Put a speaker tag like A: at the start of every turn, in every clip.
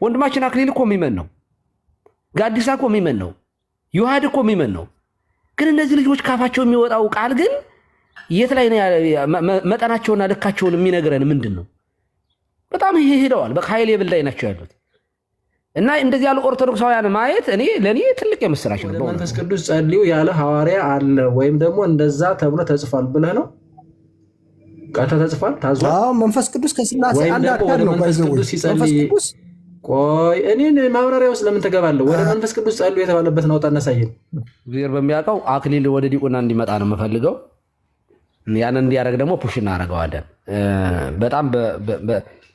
A: ወንድማችን አክሊል እኮ የሚመን ነው። ጋዲሳ እኮ የሚመን ነው። ዮሐድ እኮ የሚመን ነው። ግን እነዚህ ልጆች ካፋቸው የሚወጣው ቃል ግን የት ላይ ነው መጠናቸውና ልካቸውን የሚነግረን ምንድን ነው? በጣም ሄደዋል። በቃ ኃይል የብል ላይ ናቸው ያሉት እና እንደዚህ ያሉ ኦርቶዶክሳውያን ማየት ለእኔ ትልቅ የምስራች ነው።
B: መንፈስ ቅዱስ ጸልዩ ያለ ሐዋርያ አለ ወይም ደግሞ እንደዛ ተብሎ ተጽፏል ብለህ ነው? ቀጥታ ተጽፏል ታዟል።
C: መንፈስ ቅዱስ ከስላሴ አንድ አካል ነው።
B: መንፈስ ቅዱስ ሲጸልይ ቆይ እኔን ማብራሪያ ውስጥ ለምን ትገባለህ? ወደ መንፈስ ቅዱስ ጸልዩ የተባለበትን አውጣና ሳይል
A: እግዚአብሔር በሚያውቀው አክሊል ወደ ዲቁና እንዲመጣ ነው የምፈልገው። ያን እንዲያደርግ ደግሞ ፑሽ እናደርገዋለን።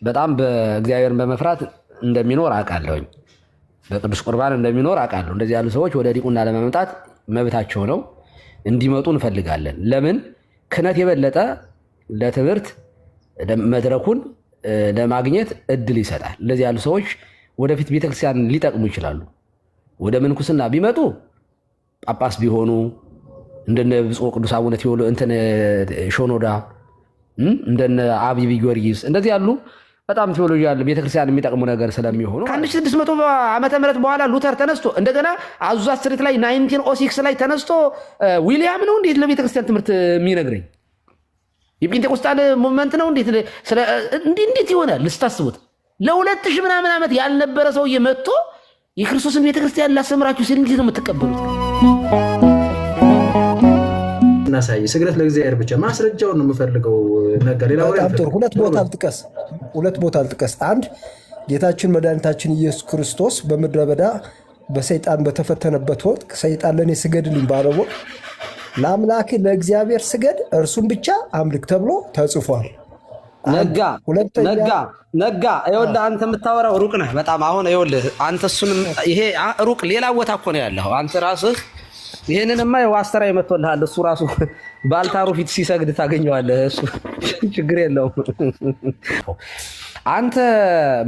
A: በጣም በእግዚአብሔርን በመፍራት እንደሚኖር አውቃለሁኝ። በቅዱስ ቁርባን እንደሚኖር አውቃለሁ። እንደዚህ ያሉ ሰዎች ወደ ዲቁና ለመምጣት መብታቸው ነው፣ እንዲመጡ እንፈልጋለን። ለምን ክህነት የበለጠ ለትምህርት መድረኩን ለማግኘት እድል ይሰጣል። እንደዚህ ያሉ ሰዎች ወደፊት ቤተክርስቲያን ሊጠቅሙ ይችላሉ። ወደ ምንኩስና ቢመጡ ጳጳስ ቢሆኑ እንደነ ብፁዕ ቅዱስ አቡነ ሾኖዳ እንደነ አቢብ ጊዮርጊስ እንደዚህ ያሉ በጣም ቴዎሎጂ ያለ ቤተክርስቲያን የሚጠቅሙ ነገር ስለሚሆኑ ከ1600 ዓመተ ምህረት በኋላ ሉተር ተነስቶ እንደገና አዙዛ ስትሪት ላይ 1906 ላይ ተነስቶ ዊሊያም ነው እንዴት ለቤተክርስቲያን ትምህርት የሚነግረኝ? የጴንጤቆስጣል ሙቭመንት ነው እንዴት ይሆናል? ልስታስቡት ለ2000 ምናምን ዓመት ያልነበረ ሰውዬ መጥቶ የክርስቶስን ቤተክርስቲያን ላስተምራችሁ ሲል እንዴት ነው የምትቀበሉት?
B: እናሳይ። ስግደት ለእግዚአብሔር ብቻ ማስረጃውን ነው የምፈልገው ነገር ሌላ ወሬ
C: አጥቶ ሁለት ቦታ አልጥቀስ። አንድ ጌታችን መድኃኒታችን ኢየሱስ ክርስቶስ በምድረ በዳ በሰይጣን በተፈተነበት ወቅት ሰይጣን ለኔ ስገድልኝ ባለው ለአምላክ ለእግዚአብሔር ስገድ እርሱን ብቻ አምልክ ተብሎ ተጽፏል።
A: ነጋ ይኸውልህ፣ አንተ የምታወራው ሩቅ ነህ በጣም። አሁን ይኸውልህ አንተ እሱንም ይሄ ሩቅ ሌላ ቦታ እኮ ነው ያለው። አንተ ራስህ ይሄንንማ ዋስተራ ይመጥቶልሃል። እሱ ራሱ ባልታሩ ፊት ሲሰግድ ታገኘዋለህ። እሱ ችግር የለውም። አንተ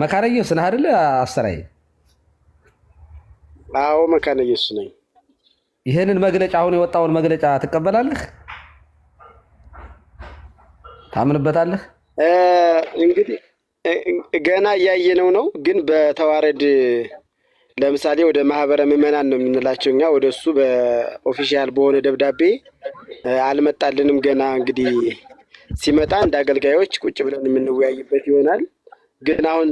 A: መካነ ኢየሱስ ነህ አይደል? አስተራይ?
D: አዎ መካነ ኢየሱስ ነኝ።
A: ይሄንን መግለጫ አሁን የወጣውን መግለጫ ትቀበላለህ? ታምንበታለህ?
D: እንግዲህ ገና እያየነው ነው። ግን በተዋረድ ለምሳሌ ወደ ማህበረ ምዕመናን ነው የምንላቸው እኛ። ወደ እሱ በኦፊሻል በሆነ ደብዳቤ አልመጣልንም ገና። እንግዲህ ሲመጣ እንደ አገልጋዮች ቁጭ ብለን የምንወያይበት ይሆናል። ግን አሁን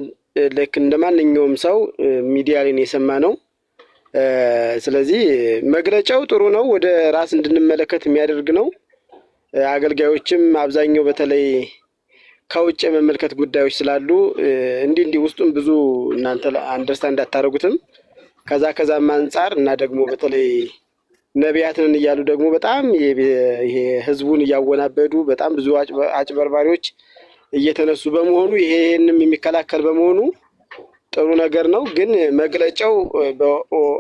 D: ልክ እንደ ማንኛውም ሰው ሚዲያ ላይ የሰማ ነው። ስለዚህ መግለጫው ጥሩ ነው፣ ወደ ራስ እንድንመለከት የሚያደርግ ነው። አገልጋዮችም አብዛኛው በተለይ ከውጭ የመመልከት ጉዳዮች ስላሉ እንዲህ ውስጡን ብዙ እናንተ አንደርስታንድ አታደርጉትም። ከዛም አንጻር እና ደግሞ በተለይ ነቢያትን እያሉ ደግሞ በጣም ይሄ ህዝቡን እያወናበዱ በጣም ብዙ አጭበርባሪዎች እየተነሱ በመሆኑ ይሄንም የሚከላከል በመሆኑ ጥሩ ነገር ነው። ግን መግለጫው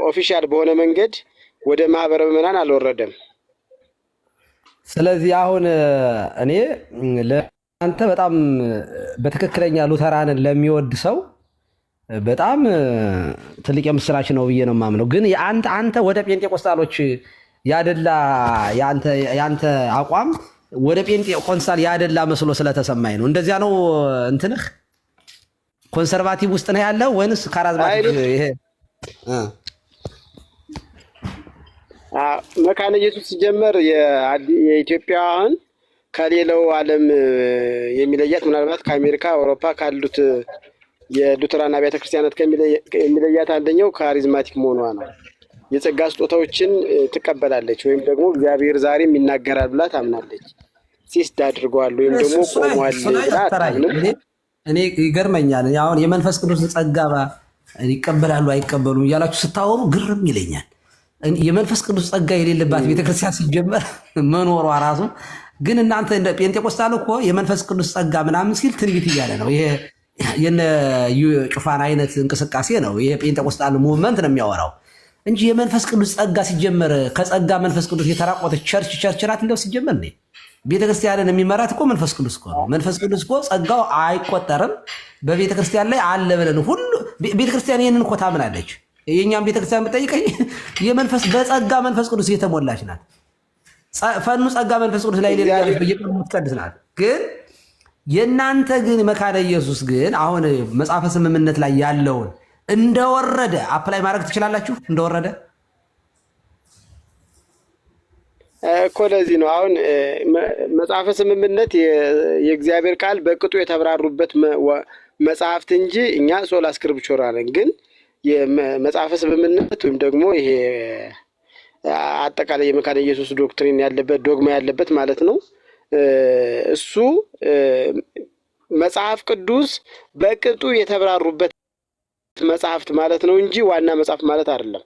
D: ኦፊሻል በሆነ መንገድ ወደ ማህበረ ምዕመናን አልወረደም።
A: ስለዚህ አሁን እኔ ለአንተ በጣም በትክክለኛ ሉተራንን ለሚወድ ሰው በጣም ትልቅ የምስራች ነው ብዬ ነው የማምነው። ግን አንተ ወደ ጴንጤቆስጣሎች ያደላ ያንተ አቋም ወደ ጴንጤቆስጣል ያደላ መስሎ ስለተሰማኝ ነው። እንደዚያ ነው እንትንህ ኮንሰርቫቲቭ ውስጥ ነው ያለው ወይንስ ካራዝማቲክ? ይሄ
D: መካነ ኢየሱስ ሲጀመር የኢትዮጵያን ከሌላው ዓለም የሚለያት ምናልባት ከአሜሪካ አውሮፓ ካሉት የሉተራን አብያተ ክርስቲያናት የሚለያት አንደኛው ካሪዝማቲክ መሆኗ ነው። የጸጋ ስጦታዎችን ትቀበላለች ወይም ደግሞ እግዚአብሔር ዛሬም ይናገራል ብላ ታምናለች። ሲስድ አድርገዋል ወይም ደግሞ ቆሟል ብላ አታምንም።
A: እኔ ይገርመኛል። አሁን የመንፈስ ቅዱስ ጸጋ ይቀበላሉ አይቀበሉም እያላችሁ ስታወሩ ግርም ይለኛል። የመንፈስ ቅዱስ ጸጋ የሌለባት ቤተክርስቲያን ሲጀመር መኖሯ ራሱ ግን እናንተ እንደ ጴንጤቆስጣል እኮ የመንፈስ ቅዱስ ጸጋ ምናምን ሲል ትንቢት እያለ ነው። ይሄ የነ ጩፋን አይነት እንቅስቃሴ ነው። ይሄ ጴንጤቆስጣል ሙቭመንት ነው የሚያወራው እንጂ የመንፈስ ቅዱስ ጸጋ ሲጀመር ከጸጋ መንፈስ ቅዱስ የተራቆተች ቸርች ናት። እንደው ሲጀመር ነው ቤተክርስቲያንን የሚመራት እኮ መንፈስ ቅዱስ እኮ ነው። መንፈስ ቅዱስ እኮ ጸጋው አይቆጠርም በቤተክርስቲያን ላይ አለ ብለን ሁሉ ቤተክርስቲያን ይህንን እኮ ታምናለች። የእኛም ቤተክርስቲያን ብጠይቀኝ በጸጋ መንፈስ ቅዱስ የተሞላች ናት። ፈኑ ጸጋ መንፈስ ቅዱስ ላይ በየቀኑ የምትቀድስ ናት። ግን የእናንተ ግን መካነ ኢየሱስ ግን አሁን መጽሐፈ ስምምነት ላይ ያለውን እንደወረደ አፕላይ ማድረግ ትችላላችሁ። እንደወረደ
D: እኮ ለዚህ ነው አሁን መጽሐፈ ስምምነት የእግዚአብሔር ቃል በቅጡ የተብራሩበት መጽሐፍት እንጂ እኛ ሶላ ስክሪፕቹራ ነን። ግን የመጽሐፈ ስምምነት ወይም ደግሞ ይሄ አጠቃላይ የመካነ ኢየሱስ ዶክትሪን ያለበት ዶግማ ያለበት ማለት ነው። እሱ መጽሐፍ ቅዱስ በቅጡ የተብራሩበት መጽሐፍት ማለት ነው እንጂ ዋና መጽሐፍ ማለት አይደለም።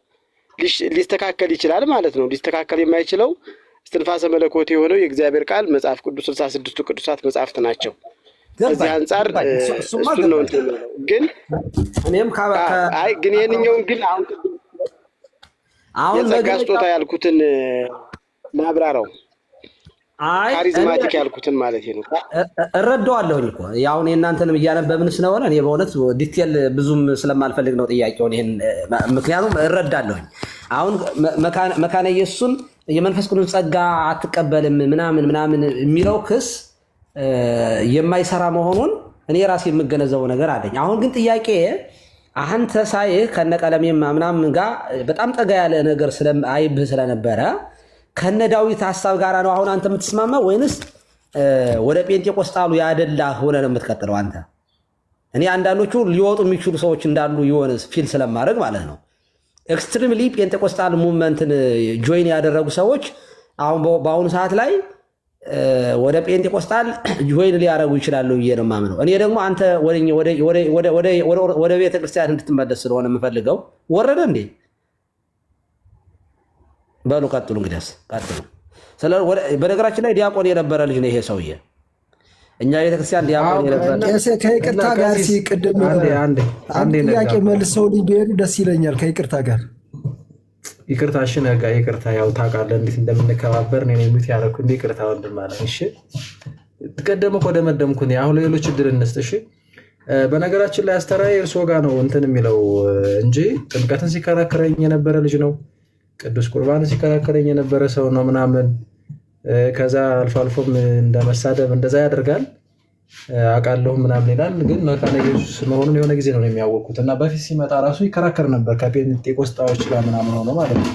D: ሊስተካከል ይችላል ማለት ነው። ሊስተካከል የማይችለው እስትንፋሰ መለኮት የሆነው የእግዚአብሔር ቃል መጽሐፍ ቅዱስ 66ቱ ቅዱሳት መጽሐፍት ናቸው። ከዚህ አንጻር እሱን ነው እንትን ነው። ግን
A: እኔም
D: ግን ይሄንኛውን ግን አሁን የጸጋ ስጦታ ያልኩትን ማብራራው ካሪዝማቲክ ያልኩትን ማለት ነው።
A: እረዳዋለሁኝ እኮ ያው የእናንተንም እያነበብን ስለሆነ እኔ በእውነት ዲቴል ብዙም ስለማልፈልግ ነው ጥያቄውን ይሄን ምክንያቱም እረዳለሁኝ። አሁን መካነ ኢየሱስን የመንፈስ ቅዱስ ጸጋ አትቀበልም ምናምን የሚለው ክስ የማይሰራ መሆኑን እኔ ራሴ የምገነዘበው ነገር አለኝ። አሁን ግን ጥያቄ አንተ ሳይህ ከነቀለሜም ምናምን ጋር በጣም ጠጋ ያለ ነገር አይብህ ስለነበረ ከነ ዳዊት ሀሳብ ጋር ነው አሁን አንተ የምትስማማ ወይንስ ወደ ጴንጤቆስጣሉ ያደላ ሆነ ነው የምትቀጥለው አንተ? እኔ አንዳንዶቹ ሊወጡ የሚችሉ ሰዎች እንዳሉ የሆነ ፊል ስለማድረግ ማለት ነው ኤክስትሪምሊ ጴንጤቆስጣል ሙቭመንትን ጆይን ያደረጉ ሰዎች አሁን በአሁኑ ሰዓት ላይ ወደ ጴንጤቆስጣል ጆይን ሊያደርጉ ይችላሉ ብዬ ነው የማምነው። እኔ ደግሞ አንተ ወደ ቤተክርስቲያን እንድትመለስ ስለሆነ የምፈልገው። ወረደ እንዴ? በሉ ቀጥሉ። እንግዲያስ ቀጥሉ። በነገራችን ላይ ዲያቆን የነበረ ልጅ ነው ይሄ ሰውዬ። እኛ ቤተክርስቲያን ዲያቆን የነበረ
C: ከይቅርታ ጋር ሲቅድም አንድ ጥያቄ መልሰውልኝ ቢሄዱ ደስ ይለኛል። ከይቅርታ ጋር
B: ይቅርታ። እሺ ነጋ ይቅርታ። ያው ታውቃለህ እንዴት እንደምንከባበር ነው የሚት ያደረኩ እንዴ ይቅርታ ወንድም ማለት እሺ። ተቀደመ ወደ መደምኩኝ አሁን ሌሎች እድል እንስጥ። እሺ በነገራችን ላይ አስተራይ እርሶ ጋር ነው እንትን የሚለው እንጂ ጥምቀትን ሲከራከረኝ የነበረ ልጅ ነው። ቅዱስ ቁርባን ሲከራከረኝ የነበረ ሰው ነው ምናምን። ከዛ አልፎ አልፎም እንደመሳደብ እንደዛ ያደርጋል አውቃለሁ ምናምን ይላል። ግን መካነ ኢየሱስ መሆኑን የሆነ ጊዜ ነው የሚያወቁት እና በፊት ሲመጣ ራሱ ይከራከር ነበር ከጴንጤቆስጣዎች ጋር ምናምን ሆኖ ማለት ነው።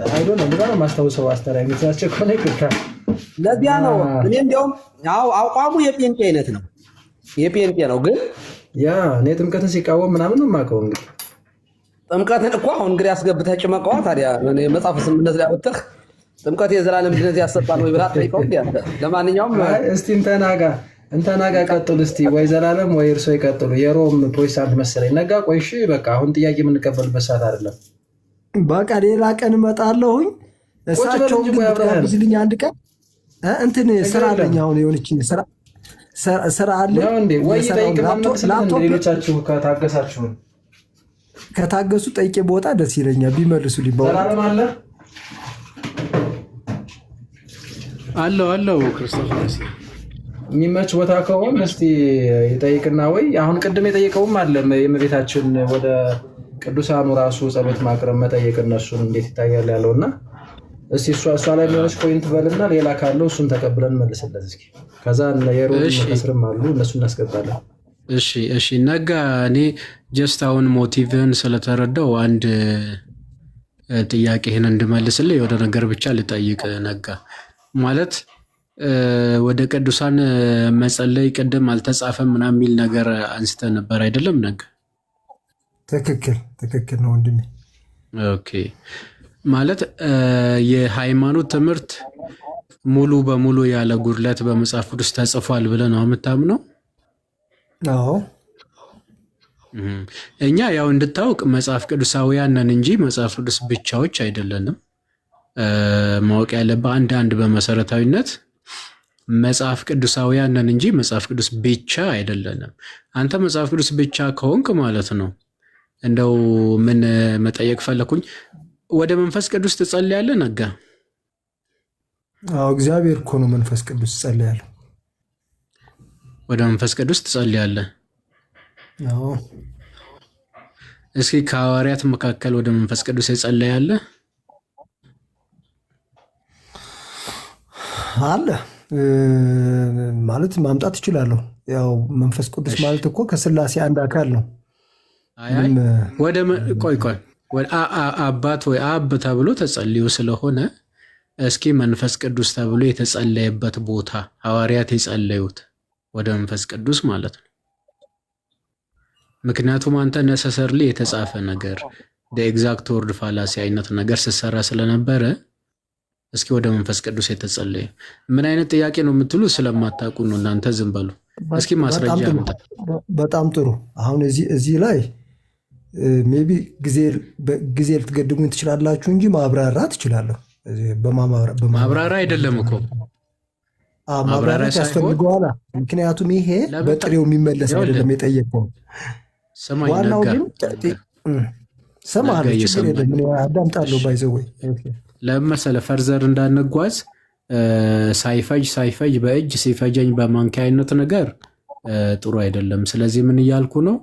B: አይዶ ነው እንደዛ ነው ማስታወሰው። አስተራይ ምትያቸው ከሆነ ይቅርታ።
A: ለዚያ ነው እኔ እንዲያውም አቋሙ የጴንጤ አይነት ነው የጴንጤ ነው። ግን
B: ያ እኔ ጥምቀትን ሲቃወም ምናምን ነው የማውቀው። እንግዲህ
A: ጥምቀትን እኮ አሁን እንግዲህ አስገብተህ ጭመቀዋ ታዲያ መጽሐፍ ስምምነት ላይ አወጥተህ ጥምቀት የዘላለም ድነት ያሰጣል ወይ ብላ ጠይቀው። ለማንኛውም
B: እስቲ እንተናጋ ቀጥሉ እስቲ ወይ ዘላለም ወይ እርሶ ይቀጥሉ። የሮም ፕሮቴስታንት መሰለኝ ነጋ። ቆይ እሺ በቃ አሁን ጥያቄ የምንቀበልበት ሰዓት አይደለም።
C: በቃ ሌላ ቀን እመጣለሁኝ። እሳቸው ጋብዝልኝ አንድ ቀን እንትን ስራ አለኝ። አሁን የሆነች ስራ አለ
B: እንዴ ወይ ሌሎቻችሁ
C: ከታገሱ ጠይቄ ቦታ ደስ ይለኛል ቢመልሱልኝ።
B: ዘላለም
E: አለው ክርስቶስ
B: የሚመች ቦታ ከሆነ እስቲ ይጠይቅና ወይ አሁን ቅድም የጠየቀውም አለ የእመቤታችን ወደ ቅዱሳኑ ራሱ ጸሎት ማቅረብ መጠየቅ እነሱን እንዴት ይታያል ያለውና እስቲ እሷ ላይ የሚሆነች ፖይንት በልና ሌላ ካለው እሱን ተቀብለን መልስለት እስኪ። ከዛ የሮም መስርም አሉ እነሱ እናስገባለን።
E: እሺ ነጋ፣ እኔ ጀስት አሁን ሞቲቭን ስለተረዳው አንድ ጥያቄህን እንድመልስልህ የወደ ነገር ብቻ ልጠይቅ ነጋ። ማለት ወደ ቅዱሳን መጸለይ ቅድም አልተጻፈም ምናምን የሚል ነገር አንስተ ነበር አይደለም ነጋ?
C: ትክክል ነው ወንድሜ።
E: ኦኬ ማለት የሃይማኖት ትምህርት ሙሉ በሙሉ ያለ ጉድለት በመጽሐፍ ቅዱስ ተጽፏል ብለህ ነው የምታምነው?
C: አዎ።
E: እኛ ያው እንድታውቅ መጽሐፍ ቅዱሳውያን ነን እንጂ መጽሐፍ ቅዱስ ብቻዎች አይደለንም። ማወቅ ያለብህ አንድ በመሰረታዊነት መጽሐፍ ቅዱሳውያን ነን እንጂ መጽሐፍ ቅዱስ ብቻ አይደለንም። አንተ መጽሐፍ ቅዱስ ብቻ ከሆንክ ማለት ነው እንደው ምን መጠየቅ ፈለኩኝ፣ ወደ መንፈስ ቅዱስ ትጸልያለህ ነጋ?
C: አዎ እግዚአብሔር እኮ ነው መንፈስ ቅዱስ ትጸልያለህ።
E: ወደ መንፈስ ቅዱስ ትጸልያለህ?
C: አዎ።
E: እስኪ ከሐዋርያት መካከል ወደ መንፈስ ቅዱስ የጸለያለ
C: አለ ማለት ማምጣት እችላለሁ። ያው መንፈስ ቅዱስ ማለት እኮ ከሥላሴ አንድ አካል ነው።
E: ቆይ አባት ወይ አብ ተብሎ ተጸልዮ ስለሆነ እስኪ መንፈስ ቅዱስ ተብሎ የተጸለየበት ቦታ ሐዋርያት የጸለዩት ወደ መንፈስ ቅዱስ ማለት ነው። ምክንያቱም አንተ ነሰሰርሊ የተጻፈ ነገር ኤግዛክት ወርድ ፋላሲ አይነት ነገር ስትሰራ ስለነበረ እስኪ ወደ መንፈስ ቅዱስ የተጸለየ ምን አይነት ጥያቄ ነው የምትሉ ስለማታውቁ ነው እናንተ ዝም በሉ። እስኪ ማስረጃ አምጣ።
C: በጣም ጥሩ። አሁን እዚህ ላይ ሜቢ ጊዜ ልትገድሙኝ ትችላላችሁ እንጂ ማብራራት እችላለሁ።
E: ማብራራ አይደለም እኮ
C: ማብራራት ያስፈልገዋል። ምክንያቱም ይሄ በጥሬው የሚመለስ አይደለም የጠየቀው። ዋናው ግን ሰማለሁ፣ ችግር የለም አዳምጣለሁ። ባይዘወይ
E: ለመሰለ ፈርዘር እንዳንጓዝ ሳይፈጅ በእጅ ሲፈጀኝ በማንኪያ አይነት ነገር ጥሩ አይደለም። ስለዚህ ምን እያልኩ ነው?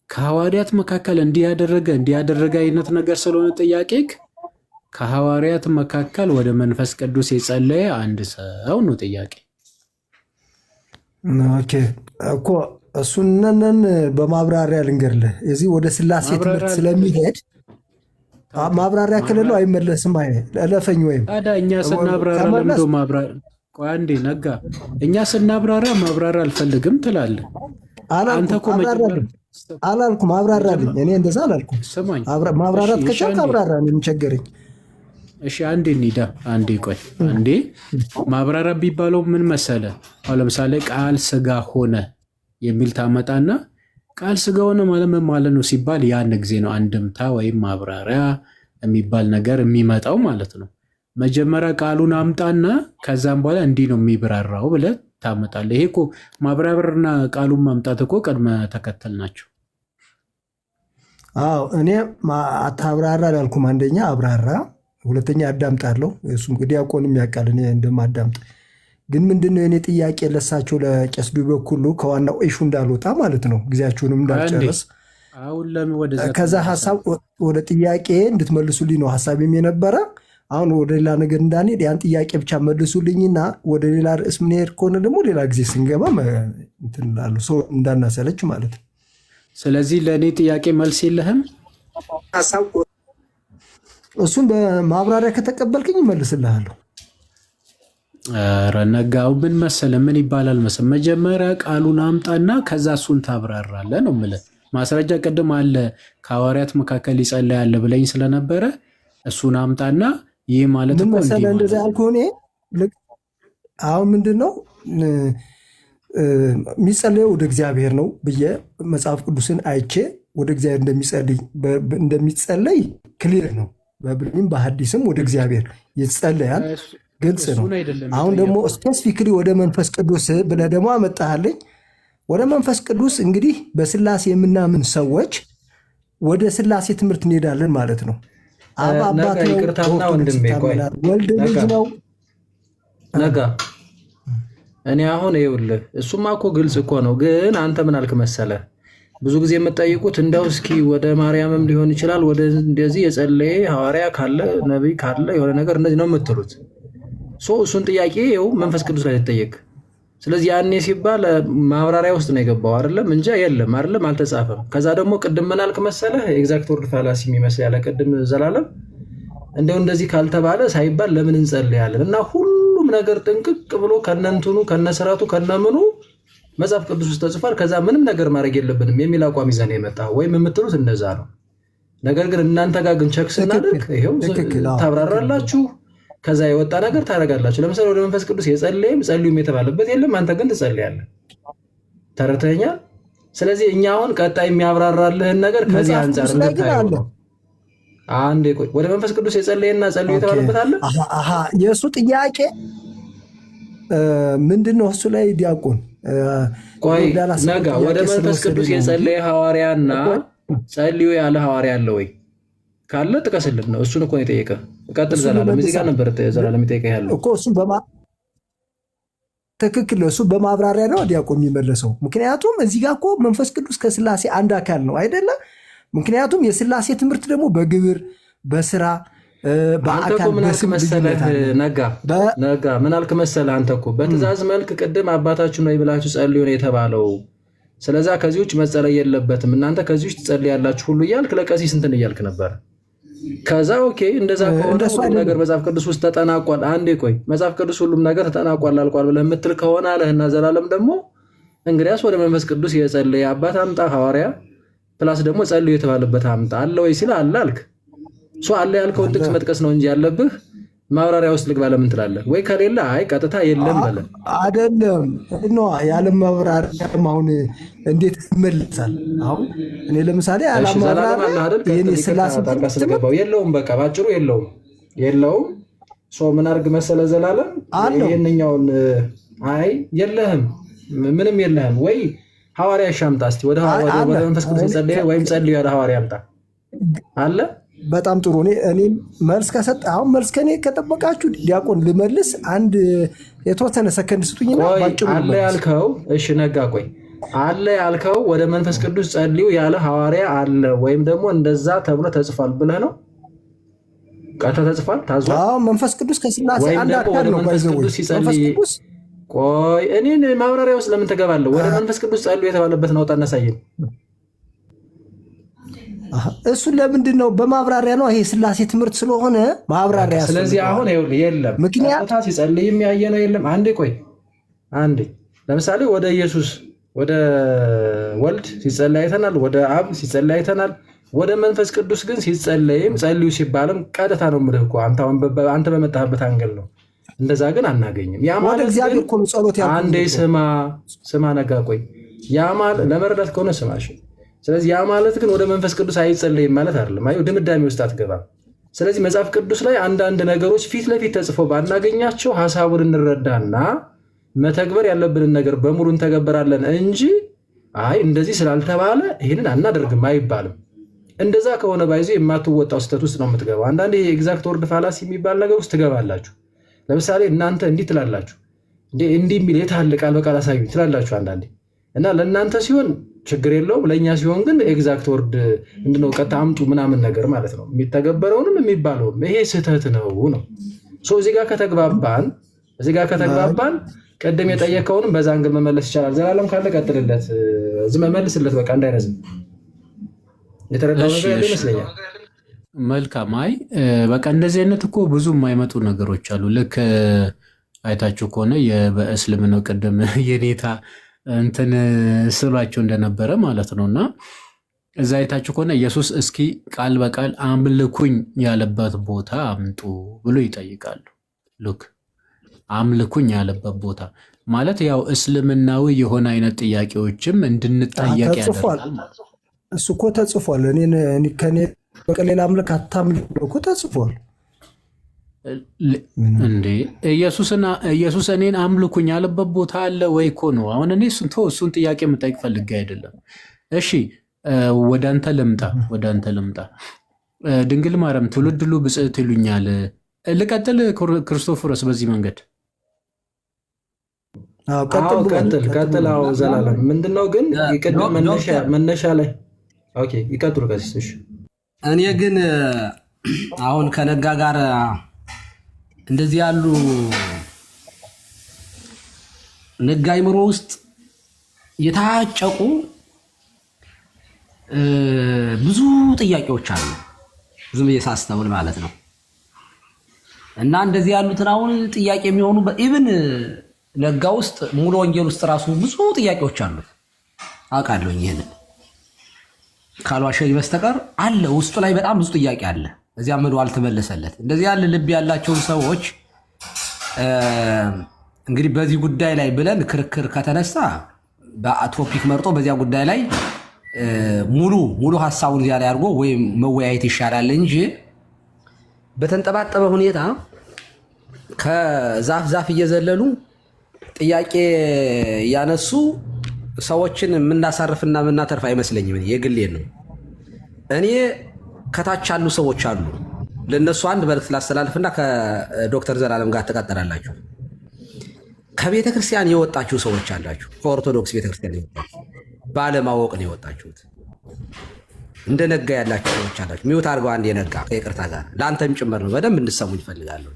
E: ከሐዋርያት መካከል እንዲያደረገ አይነት ነገር ስለሆነ ጥያቄ ከሐዋርያት መካከል ወደ መንፈስ ቅዱስ የጸለየ አንድ ሰው ነው ጥያቄ።
C: ኦኬ እኮ እሱነን በማብራሪያ ልንገርልህ። እዚህ ወደ ስላሴ ትምህርት ስለሚሄድ ማብራሪያ ከሌለው አይመለስም። እለፈኝ ወይም
E: ታዲያ እኛ ስናብራራ ለምዶ ማብራሪያ ቆይ አንዴ ነጋ፣ እኛ ስናብራራ ማብራሪያ አልፈልግም ትላለህ። አንተ እኮ
C: አላልኩም አብራራልኝ። እኔ እንደዛ አላልኩም። ማብራራት ከቻልክ አብራራ፣ የሚቸገረኝ።
E: እሺ አንዴ እንሂዳ። አንዴ ቆይ አንዴ ማብራሪያ ቢባለው ምን መሰለ? አሁን ለምሳሌ ቃል ስጋ ሆነ የሚል ታመጣና ቃል ስጋ ሆነ ማለት ምን ማለት ነው ሲባል ያን ጊዜ ነው አንድምታ ወይም ማብራሪያ የሚባል ነገር የሚመጣው ማለት ነው። መጀመሪያ ቃሉን አምጣና ከዛም በኋላ እንዲህ ነው የሚብራራው ብለህ ታመጣለህ። ይሄ እኮ ማብራሪያና ቃሉን ማምጣት እኮ ቅድመ ተከተል ናቸው።
C: አዎ እኔ አታብራራ አላልኩም። አንደኛ አብራራ፣ ሁለተኛ አዳምጣለሁ። እሱም ዲያቆንም ያውቃል እኔ እንደማዳምጥ። ግን ምንድነው የኔ ጥያቄ ለሳቸው ለቄስ ዱበኩሉ ከዋናው ኢሹ እንዳልወጣ ማለት ነው፣ ጊዜያችሁንም እንዳልጨርስ። ከዛ ሀሳብ ወደ ጥያቄ እንድትመልሱልኝ ነው ሀሳቤም የነበረ። አሁን ወደ ሌላ ነገር እንዳንሄድ ያን ጥያቄ ብቻ መልሱልኝና ወደ ሌላ ርዕስ ምንሄድ ከሆነ ደግሞ ሌላ ጊዜ ስንገባ እንትን እላለሁ፣ ሰው እንዳናሰለች ማለት ነው።
E: ስለዚህ ለእኔ ጥያቄ መልስ የለህም?
C: እሱን በማብራሪያ ከተቀበልክኝ እመልስልሃለሁ።
E: ኧረ ነጋው ምን መሰለህ፣ ምን ይባላል መሰለህ፣ መጀመሪያ ቃሉን አምጣና ከዛ እሱን ታብራራለህ ነው የምልህ። ማስረጃ ቅድም አለ ከሐዋርያት መካከል ይጸለያል ብለኝ ስለነበረ እሱን አምጣና ይህ ማለት
C: ምን መሰለህ እንደዛ ያልኩህ እኔ አሁን ምንድን ነው የሚጸለየው ወደ እግዚአብሔር ነው ብዬ መጽሐፍ ቅዱስን አይቼ ወደ እግዚአብሔር እንደሚጸለይ ክሊር ነው። በብሉይም በሐዲስም ወደ እግዚአብሔር ይጸለያል፣ ግልጽ ነው። አሁን ደግሞ ስፔሲፊክሊ ወደ መንፈስ ቅዱስ ብለህ ደግሞ አመጣሃለኝ። ወደ መንፈስ ቅዱስ እንግዲህ በስላሴ የምናምን ሰዎች ወደ ስላሴ ትምህርት እንሄዳለን ማለት ነው። አብ አባት ነው፣ ወልድ ልጅ ነው።
B: ነጋ እኔ አሁን ይኸውልህ እሱማ እኮ ግልጽ እኮ ነው። ግን አንተ ምን አልክ መሰለህ፣ ብዙ ጊዜ የምትጠይቁት እንደው እስኪ ወደ ማርያምም ሊሆን ይችላል ወደ እንደዚህ የጸለየ ሐዋርያ ካለ ነቢይ ካለ የሆነ ነገር እንደዚህ ነው የምትሉት። እሱን ጥያቄ ይኸው መንፈስ ቅዱስ ላይ ተጠየቅ። ስለዚህ ያኔ ሲባል ማብራሪያ ውስጥ ነው የገባው አይደለም እንጂ የለም አይደለም አልተጻፈም። ከዛ ደግሞ ቅድም ምን አልክ መሰለህ፣ ኤግዛክት ወርድ ፋላሲ የሚመስል ያለ ቅድም ዘላለም እንደው እንደዚህ ካልተባለ ሳይባል ለምን እንጸልያለን? እና ሁሉም ነገር ጥንቅቅ ብሎ ከነንትኑ ከነስራቱ ከነምኑ መጽሐፍ ቅዱስ ውስጥ ተጽፏል። ከዛ ምንም ነገር ማድረግ የለብንም የሚል አቋም ይዘን የመጣ ወይም የምትሉት እንደዛ ነው። ነገር ግን እናንተ ጋር ግን ቸክ ስናደርግ ይኸው ታብራራላችሁ፣ ከዛ የወጣ ነገር ታደርጋላችሁ። ለምሳሌ ወደ መንፈስ ቅዱስ የጸለየም ጸልዩም የተባለበት የለም፣ አንተ ግን ትጸልያለህ። ተረድተኸኛል? ስለዚህ እኛ አሁን ቀጣይ የሚያብራራልህን ነገር ከዚህ አንጻር እንድታየው ነው። አንዴ ቆይ፣ ወደ መንፈስ ቅዱስ የጸለየና ጸልዩ የተባለበት አለ?
C: የእሱ ጥያቄ ምንድን ነው? እሱ ላይ ዲያቆን
B: ቆይ ነጋ፣ ወደ መንፈስ ቅዱስ የጸለየ ሐዋርያና ጸልዩ ያለ ሐዋርያ አለ ወይ? ካለ ጥቀስልን ነው። እሱን እኮ ነው የጠየቀ። ቀጥል ዘላለም። እዚህ ጋር ነበር ዘላለም የጠየቀ ያለው
C: እኮ እሱ ትክክል ነው። እሱ በማብራሪያ ነው ዲያቆን የሚመለሰው። ምክንያቱም እዚህ ጋር እኮ መንፈስ ቅዱስ ከስላሴ አንድ አካል ነው አይደለም? ምክንያቱም የስላሴ ትምህርት ደግሞ በግብር በስራ በአካል በስም
B: ነጋ ምን አልክ መሰለህ? አንተ እኮ በትእዛዝ መልክ ቅድም አባታችሁ ነው ብላችሁ ጸልዩ ነው የተባለው። ስለዛ ከዚህ ውጭ መጸለይ የለበትም እናንተ ከዚህ ውጭ ትጸልያላችሁ ሁሉ እያልክ ለቀሲስ እንትን እያልክ ነበር። ከዛ ኦኬ እንደዛ ከሆነ ሁሉም ነገር መጽሐፍ ቅዱስ ውስጥ ተጠናቋል። አንዴ ቆይ መጽሐፍ ቅዱስ ሁሉም ነገር ተጠናቋል አልቋል ብለህ የምትል ከሆነ አለህና ዘላለም ደግሞ እንግዲያስ ወደ መንፈስ ቅዱስ የጸለየ አባት አምጣ ሐዋርያ ፕላስ ደግሞ ጸልዩ የተባለበት አምጣ አለ ወይ ሲል አለ አልክ። አለ ያልከውን ጥቅስ መጥቀስ ነው እንጂ ያለብህ ማብራሪያ ውስጥ ልግባ ለምን ትላለህ? ወይ ከሌለ አይ ቀጥታ የለም በለ
C: አይደለም ነው ያለ ማብራሪያ። አሁን እንዴት ይመልሳል? አሁን እኔ ለምሳሌ ያለ ማብራሪያ የኔ ስላሴ
B: ስለገባው የለውም፣ በቃ ባጭሩ የለውም። ምን አድርግ መሰለ ዘላለም ይሄንኛውን አይ የለህም ምንም የለህም ወይ ሐዋርያ ሻምጣ እስቲ ወደ መንፈስ ቅዱስ ጸልይ ወይም ጸልይ ያለ ሐዋርያ አምጣ አለ።
C: በጣም ጥሩ። እኔ መልስ ከሰጥ አሁን መልስ ከኔ ከጠበቃችሁ ዲያቆን ልመልስ አንድ የተወሰነ ሰከንድ ስጡኝና ባጭሩ
B: አለ ያልከው። እሺ ነጋ ቆይ አለ ያልከው ወደ መንፈስ ቅዱስ ጸልዩ ያለ ሐዋርያ አለ ወይም ደግሞ እንደዛ ተብሎ ተጽፏል ብለህ ነው? ቀጥታ ተጽፏል ታዟል።
C: አዎ መንፈስ ቅዱስ ከስላሴ አንድ አካል ነው። መንፈስ ቅዱስ
B: ቆይ እኔን ማብራሪያ ውስጥ ለምን ትገባለህ? ወደ መንፈስ ቅዱስ ጸልዩ የተባለበት ነው። ታነሳየን
C: እሱን ለምንድን ነው በማብራሪያ ነው። ይሄ ስላሴ ትምህርት ስለሆነ ማብራሪያ።
B: ስለዚህ አሁን የለም ምክንያት ሲጸልይ የሚያየ ነው የለም። አንዴ ቆይ አንዴ ለምሳሌ ወደ ኢየሱስ ወደ ወልድ ሲጸልይ አይተናል፣ ወደ አብ ሲጸልይ አይተናል። ወደ መንፈስ ቅዱስ ግን ሲጸልይም ጸልዩ ሲባልም ቀጥታ ነው የምልህ እኮ አንተ በመጣህበት አንገል ነው። እንደዛ ግን አናገኝም። ያ ማለት እግዚአብሔር እኮ ነው ጸሎት ያለው። አንዴ ስማ ነጋ ቆይ ያ ማለት ለመረዳት ከሆነ ስማሽ። ስለዚህ ያ ማለት ግን ወደ መንፈስ ቅዱስ አይጸለይም ማለት አይደለም። አይ ድምዳሜ ውስጥ አትገባም። ስለዚህ መጽሐፍ ቅዱስ ላይ አንዳንድ ነገሮች ፊት ለፊት ተጽፈው ባናገኛቸው ሐሳቡን እንረዳና መተግበር ያለብንን ነገር በሙሉ እንተገበራለን እንጂ አይ እንደዚህ ስላልተባለ ይህንን አናደርግም አይባልም። እንደዛ ከሆነ ባይዞ የማትወጣው ስህተት ውስጥ ነው የምትገባው። አንዳንዴ ኤግዛክት ወርድ ፋላሲ የሚባል ነገር ውስጥ ትገባላችሁ። ለምሳሌ እናንተ እንዲህ ትላላችሁ፣ እንዲህ የሚል የት አለ ቃል በቃል አሳዩኝ ትላላችሁ አንዳንዴ እና ለእናንተ ሲሆን ችግር የለውም፣ ለእኛ ሲሆን ግን ኤግዛክት ወርድ ምንድነው ቀጥታ አምጡ ምናምን ነገር ማለት ነው። የሚተገበረውንም የሚባለውም ይሄ ስህተት ነው። እዚህ ጋር ከተግባባን ቀደም የጠየቀውንም በዛ አንግል መመለስ ይቻላል። ዘላለም ካለ ቀጥልለት፣ መመልስለት፣ በቃ እንዳይረዝም። የተረዳው ነገር ያለ ይመስለኛል።
E: መልካም። አይ በቃ እንደዚህ አይነት እኮ ብዙ የማይመጡ ነገሮች አሉ። ልክ አይታችሁ ከሆነ በእስልምናው ቀደም የኔታ እንትን ስሏቸው እንደነበረ ማለት ነው። እና እዛ አይታችሁ ከሆነ ኢየሱስ እስኪ ቃል በቃል አምልኩኝ ያለበት ቦታ አምጡ ብሎ ይጠይቃሉ። ሉክ አምልኩኝ ያለበት ቦታ ማለት ያው እስልምናዊ የሆነ አይነት ጥያቄዎችም እንድንጠየቅ ያደርጋል ማለት ነው።
C: እሱ እኮ ተጽፏል። እኔ ከኔ በቀር ሌላ አምላክ አታምልኩ እኮ ተጽፏል
E: እንዴ። ኢየሱስ እኔን አምልኩኝ ያለበት ቦታ አለ ወይ እኮ ነው። አሁን እኔ እሱን ጥያቄ የምጠይቅ ፈልጌ አይደለም። እሺ ወደ አንተ ልምጣ። ድንግል ማርያም ትውልድ ሁሉ ብፅዕት ይሉኛል። ልቀጥል ክርስቶፎረስ በዚህ መንገድ
B: ቀጥል። ዘላለም ምንድነው ግን ቅድም መነሻ ላይ ይቀጥሉ ከሲሶች።
A: እኔ ግን አሁን ከነጋ ጋር እንደዚህ ያሉ ነጋ አይምሮ ውስጥ የታጨቁ ብዙ ጥያቄዎች አሉ፣ ዝም ብዬ ሳስተውል ማለት ነው። እና እንደዚህ ያሉትን አሁን ጥያቄ የሚሆኑ ኢቭን ነጋ ውስጥ ሙሉ ወንጌል ውስጥ ራሱ ብዙ ጥያቄዎች አሉት አውቃለሁኝ። ይሄንን ካልዋሸኝ በስተቀር አለ ውስጡ ላይ በጣም ብዙ ጥያቄ አለ። እዚያ ምሉ አልተመለሰለት። እንደዚህ ያለ ልብ ያላቸውን ሰዎች እንግዲህ በዚህ ጉዳይ ላይ ክርክር ከተነሳ በቶፒክ መርጦ በዚያ ጉዳይ ላይ ሙሉ ሐሳቡን እዚያ ላይ አድርጎ ወይም መወያየት ይሻላል እንጂ በተንጠባጠበ ሁኔታ ከዛፍ እየዘለሉ ጥያቄ ያነሱ ሰዎችን የምናሳርፍና የምናተርፍ አይመስለኝም። የግሌን ነው። እኔ ከታች ያሉ ሰዎች አሉ፣ ለነሱ አንድ መልዕክት ላስተላልፍና ከዶክተር ዘላለም ጋር ተቀጠላላችሁ። ከቤተ ክርስቲያን የወጣችሁ ሰዎች አላችሁ። ከኦርቶዶክስ ቤተ ክርስቲያን የወጣችሁ ባለማወቅ ነው የወጣችሁት። እንደ ነጋ ያላችሁ ሰዎች አላችሁ። ሚውት አድርገው አንድ የነጋ ከይቅርታ ጋር ለአንተም ጭምር ነው። በደንብ እንድሰሙኝ እፈልጋለሁ።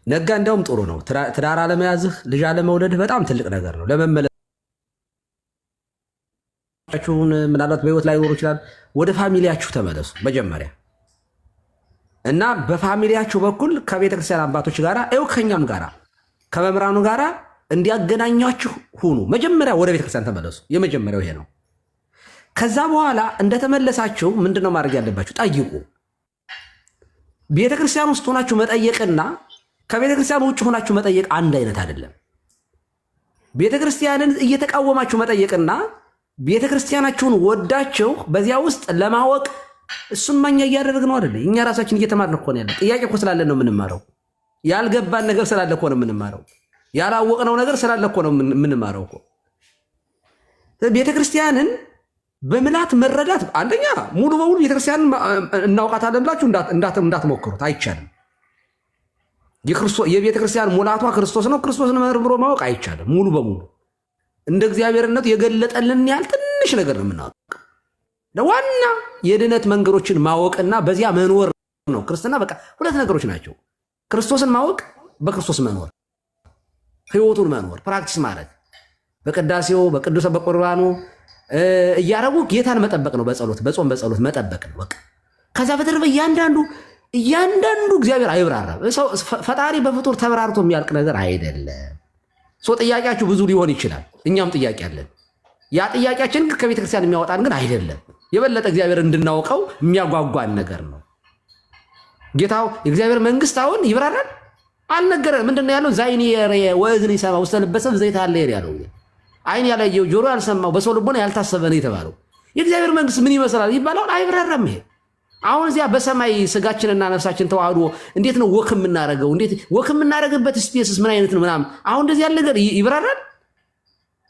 A: ነጋ እንደውም ጥሩ ነው። ትዳር አለመያዝህ ልጅ አለመውለድህ በጣም ትልቅ ነገር ነው። ለመመለስ ቤተሰቦቻችሁን ምናልባት በህይወት ላይ ኖሩ ይችላል። ወደ ፋሚሊያችሁ ተመለሱ መጀመሪያ እና በፋሚሊያችሁ በኩል ከቤተክርስቲያን አባቶች ጋር ከኛም ጋር ከመምህራኑ ጋር እንዲያገናኟችሁ ሁኑ። መጀመሪያ ወደ ቤተክርስቲያን ተመለሱ። የመጀመሪያው ይሄ ነው። ከዛ በኋላ እንደተመለሳችሁ ምንድነው ማድረግ ያለባችሁ? ጠይቁ። ቤተክርስቲያን ውስጥ ሆናችሁ መጠየቅና ከቤተክርስቲያን ውጭ ሆናችሁ መጠየቅ አንድ አይነት አይደለም። ቤተክርስቲያንን እየተቃወማችሁ መጠየቅና ቤተክርስቲያናችሁን ወዳችሁ በዚያ ውስጥ ለማወቅ እሱን ማኛ እያደረግነው አይደለ? እኛ ራሳችን እየተማርን እኮ ነው ያለ። ጥያቄ እኮ ስላለ ነው የምንማረው። ያልገባን ነገር ስላለ እኮ ነው የምንማረው። ያላወቅነው ነገር ስላለ እኮ ነው የምንማረው እኮ። ቤተክርስቲያንን በምላት መረዳት አንደኛ ሙሉ በሙሉ ቤተክርስቲያንን እናውቃታለን ብላችሁ እንዳትሞክሩት፣ አይቻልም። የቤተክርስቲያን ሙላቷ ክርስቶስ ነው። ክርስቶስን መርምሮ ማወቅ አይቻልም ሙሉ በሙሉ። እንደ እግዚአብሔርነቱ የገለጠልን ያህል ትንሽ ነገር ነው የምናውቅ። ዋና የድነት መንገዶችን ማወቅና በዚያ መኖር ነው ክርስትና። በቃ ሁለት ነገሮች ናቸው። ክርስቶስን ማወቅ፣ በክርስቶስ መኖር፣ ህይወቱን መኖር፣ ፕራክቲስ ማድረግ፣ በቅዳሴው በቅዱስ በቁርባኑ እያረጉ ጌታን መጠበቅ ነው። በጸሎት በጾም በጸሎት መጠበቅ ነው በቃ። ከዛ በተረፈ እያንዳንዱ እግዚአብሔር አይብራራም። ፈጣሪ በፍጡር ተብራርቶ የሚያልቅ ነገር አይደለም። ጥያቄያችሁ ብዙ ሊሆን ይችላል። እኛም ጥያቄ አለን። ያ ጥያቄያችን ከቤተክርስቲያን የሚያወጣን ግን አይደለም። የበለጠ እግዚአብሔር እንድናውቀው የሚያጓጓን ነገር ነው። ጌታው የእግዚአብሔር መንግስት አሁን ይብራራል አልነገረን። ምንድነው ያለው? ዛይኒ ወእዝኒ ሰማ ውስተ ልበ ሰብእ ዘይትሃለ ያለው። አይን ያላየው ጆሮ ያልሰማው በሰው ልቦና ያልታሰበ ነው የተባለው። የእግዚአብሔር መንግስት ምን ይመስላል ይባላል? አይብራራም። ይሄ አሁን እዚያ በሰማይ ስጋችንና ነፍሳችን ተዋህዶ እንዴት ነው ወክ የምናረገው? እንዴት ወክ የምናረግበት ስፔስስ ምን አይነት ነው ምናምን። አሁን እንደዚህ ያለ ነገር ይብራራል?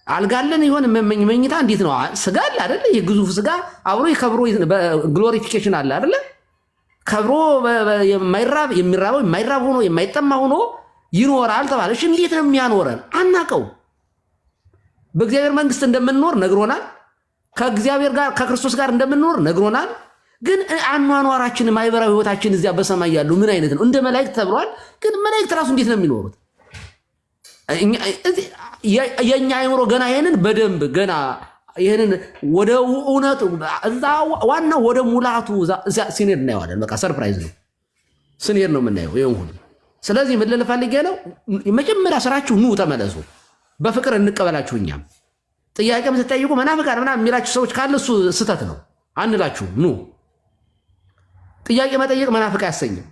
A: አልጋለን ይሆን መኝታ እንዴት ነው? ስጋ አለ አይደለ? የግዙፍ ስጋ አብሮ ከብሮ ግሎሪፊኬሽን አለ አይደለ? ከብሮ የማይራብ የሚራበው የማይራብ ሆኖ የማይጠማ ሆኖ ይኖራል ተባለ። እሺ እንዴት ነው የሚያኖረን? አናቀው። በእግዚአብሔር መንግስት እንደምንኖር ነግሮናል። ከእግዚአብሔር ጋር ከክርስቶስ ጋር እንደምንኖር ነግሮናል። ግን አኗኗራችን ማህበራዊ ህይወታችን እዚያ በሰማይ ያሉ ምን አይነት ነው? እንደ መላእክት ተብሏል። ግን መላእክት ራሱ እንዴት ነው የሚኖሩት? የኛ አይምሮ ገና ይሄንን በደንብ ገና ይሄንን ወደ እውነቱ እዛ ዋናው ወደ ሙላቱ ሲኔር እናየዋለን። በቃ ሰርፕራይዝ ነው ሲኔር ነው የምናየው ይሄን ሁሉ። ስለዚህ ምን ልል ፈልጌ ነው፣ የመጀመሪያ ስራችሁ ኑ ተመለሱ፣ በፍቅር እንቀበላችሁ። እኛም ጥያቄም ስትጠይቁ መናፍቃን ምናምን የሚላችሁ ሰዎች ካለ እሱ ስህተት ነው አንላችሁ። ኑ ጥያቄ መጠየቅ መናፍቅ አያሰኝም።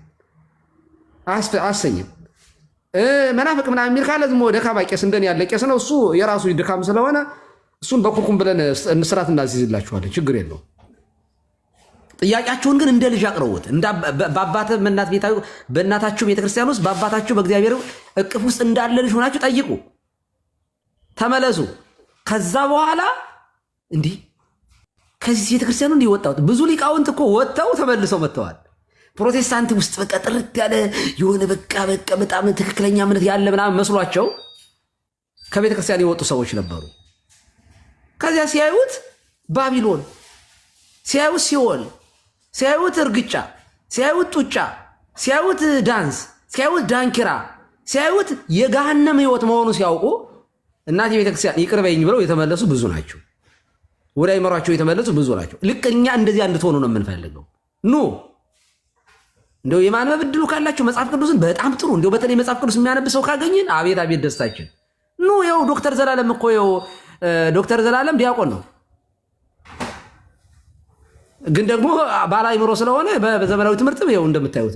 A: መናፍቅ ምናምን የሚል ካለ ዝም ደካማ ቄስ እንደኔ ያለ ቄስ ነው እሱ የራሱ ድካም ስለሆነ እሱን በኩርኩም ብለን እንስራት እናዝይዝላችኋለን። ችግር የለው። ጥያቄያችሁን ግን እንደ ልጅ አቅርቡት። በአባትህ በእናታችሁ ቤተክርስቲያን ውስጥ በአባታችሁ በእግዚአብሔር እቅፍ ውስጥ እንዳለ ልጅ ሆናችሁ ጠይቁ፣ ተመለሱ። ከዛ በኋላ እንዲህ ከዚህ ቤተክርስቲያኑ እንዲህ ወጣሁት። ብዙ ሊቃውንት እኮ ወጥተው ተመልሰው መጥተዋል። ፕሮቴስታንት ውስጥ በቃ ጥርት ያለ የሆነ በቃ በጣም ትክክለኛ እምነት ያለ ምናምን መስሏቸው ከቤተክርስቲያን የወጡ ሰዎች ነበሩ። ከዚያ ሲያዩት ባቢሎን፣ ሲያዩት ሲኦል፣ ሲያዩት እርግጫ፣ ሲያዩት ጡጫ፣ ሲያዩት ዳንስ፣ ሲያዩት ዳንኪራ፣ ሲያዩት የገሃነም ህይወት መሆኑ ሲያውቁ እናት ቤተክርስቲያን ይቅር በይኝ ብለው የተመለሱ ብዙ ናቸው። ወደ አይመሯቸው የተመለሱ ብዙ ናቸው። ልክ እኛ እንደዚያ እንድትሆኑ ነው የምንፈልገው። ኑ እንደው የማንበብ ዕድሉ ካላችሁ መጽሐፍ ቅዱስን በጣም ጥሩ። እንደው በተለይ መጽሐፍ ቅዱስ የሚያነብ ሰው ካገኘን አቤት አቤት ደስታችን። ኑ ይኸው ዶክተር ዘላለም እኮ ይኸው ዶክተር ዘላለም ዲያቆን ነው፣ ግን ደግሞ ባለ አእምሮ ስለሆነ በዘመናዊ ትምህርት ይኸው እንደምታዩት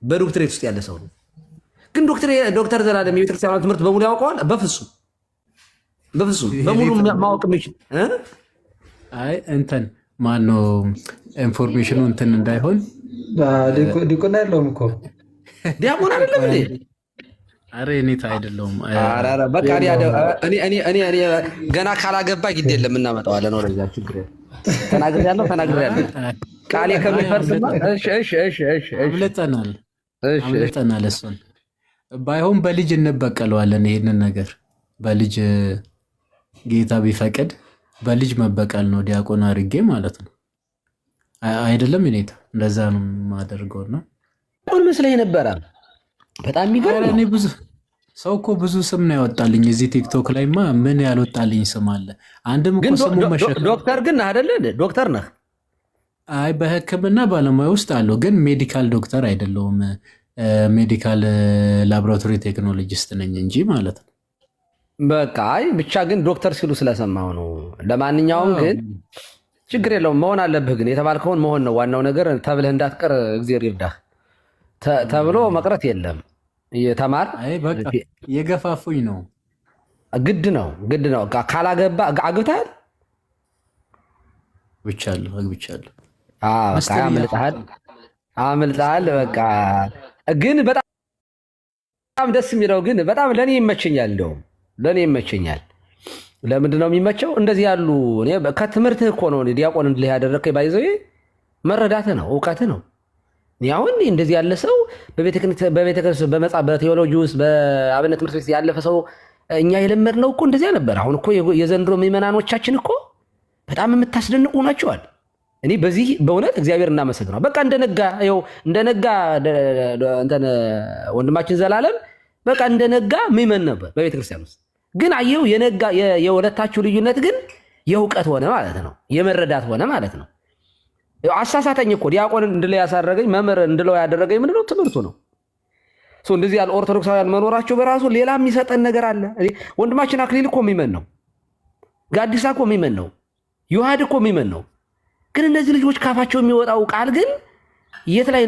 A: በዶክትሬት ውስጥ ያለ ሰው ነው። ግን ዶክተር ዘላለም የቤተክርስቲያን ትምህርት በሙሉ ያውቀዋል? በፍጹም በሙሉ ማወቅ የሚችል
E: አይ እንትን ማነው ኢንፎርሜሽኑ እንትን እንዳይሆን
B: ዲቁና የለውም እኮ
A: ዲያቆን አይደለም እንዴ?
E: አረ እኔት አይደለሁም።
A: በቃ እኔ ገና ካላገባ ግድ የለም እናመጣዋለን። ወደዛ ችግር ተናግሬያለሁ። ቃሌ ከሚፈርስማ
E: አምልጠናል። እሱን ባይሆን በልጅ እንበቀለዋለን። ይሄንን ነገር በልጅ ጌታ ቢፈቅድ በልጅ መበቀል ነው፣ ዲያቆን አድርጌ ማለት ነው። አይደለም እኔታ እንደዛ ነው የማደርገው ነው።
A: ቁል መስለኝ ነበረ። በጣም የሚገርም
E: እኔ ብዙ ሰው እኮ ብዙ ስም ነው ያወጣልኝ። እዚህ ቲክቶክ ላይማ ምን ያልወጣልኝ ስም አለ? አንድም እኮ ስሙ መሸከም።
A: ዶክተር ግን አይደለ? ዶክተር ነህ?
E: አይ በሕክምና ባለሙያ ውስጥ አለው፣ ግን ሜዲካል ዶክተር አይደለሁም። ሜዲካል ላቦራቶሪ ቴክኖሎጂስት ነኝ እንጂ ማለት ነው።
A: በቃ አይ ብቻ ግን ዶክተር ሲሉ ስለሰማሁ ነው። ለማንኛውም ግን ችግር የለውም። መሆን አለብህ ግን የተባልከውን መሆን ነው ዋናው ነገር። ተብለህ እንዳትቀር እግዚአብሔር ይርዳህ። ተብሎ መቅረት የለም። የተማር
E: የገፋፉኝ ነው።
A: ግድ ነው። ካላገባ አግብተሃል?
E: አግብቻለሁ።
A: አምልጠሃል። በቃ ግን በጣም ደስ የሚለው ግን በጣም ለእኔ ይመቸኛል። እንደውም ለእኔ ይመቸኛል። ለምንድን ነው የሚመቸው? እንደዚህ ያሉ ከትምህርትህ እኮ ነው ዲያቆን እንድልህ ያደረግከኝ። ባይዘው መረዳትህ ነው፣ እውቀትህ ነው። አሁን እንደዚህ ያለ ሰው በቤተክርስቲያን በመጽሐፍ በቴዎሎጂ ውስጥ በአብነት ትምህርት ቤት ያለፈ ሰው እኛ የለመድነው እኮ እንደዚያ ነበር። አሁን እኮ የዘንድሮ ምዕመናኖቻችን እኮ በጣም የምታስደንቁ ናቸዋል። እኔ በዚህ በእውነት እግዚአብሔር እናመሰግነው። በቃ እንደነጋ ወንድማችን ዘላለም በቃ እንደነጋ ምዕመን ነበር በቤተክርስቲያን ውስጥ። ግን አየው የሁለታችሁ ልዩነት ግን የእውቀት ሆነ ማለት ነው፣ የመረዳት ሆነ ማለት ነው። አሳሳተኝ እኮ ዲያቆን እንድለው ያሳረገኝ መምህር እንድለው ያደረገኝ ምንድነው? ትምህርቱ ነው። እንደዚህ ያለ ኦርቶዶክሳውያን መኖራቸው በራሱ ሌላ የሚሰጠን ነገር አለ። ወንድማችን አክሊል እኮ የሚመን ነው። ጋዲሳ እኮ የሚመን ነው። ዮሐድ እኮ የሚመን ነው። ግን እነዚህ ልጆች ካፋቸው የሚወጣው ቃል ግን የት ላይ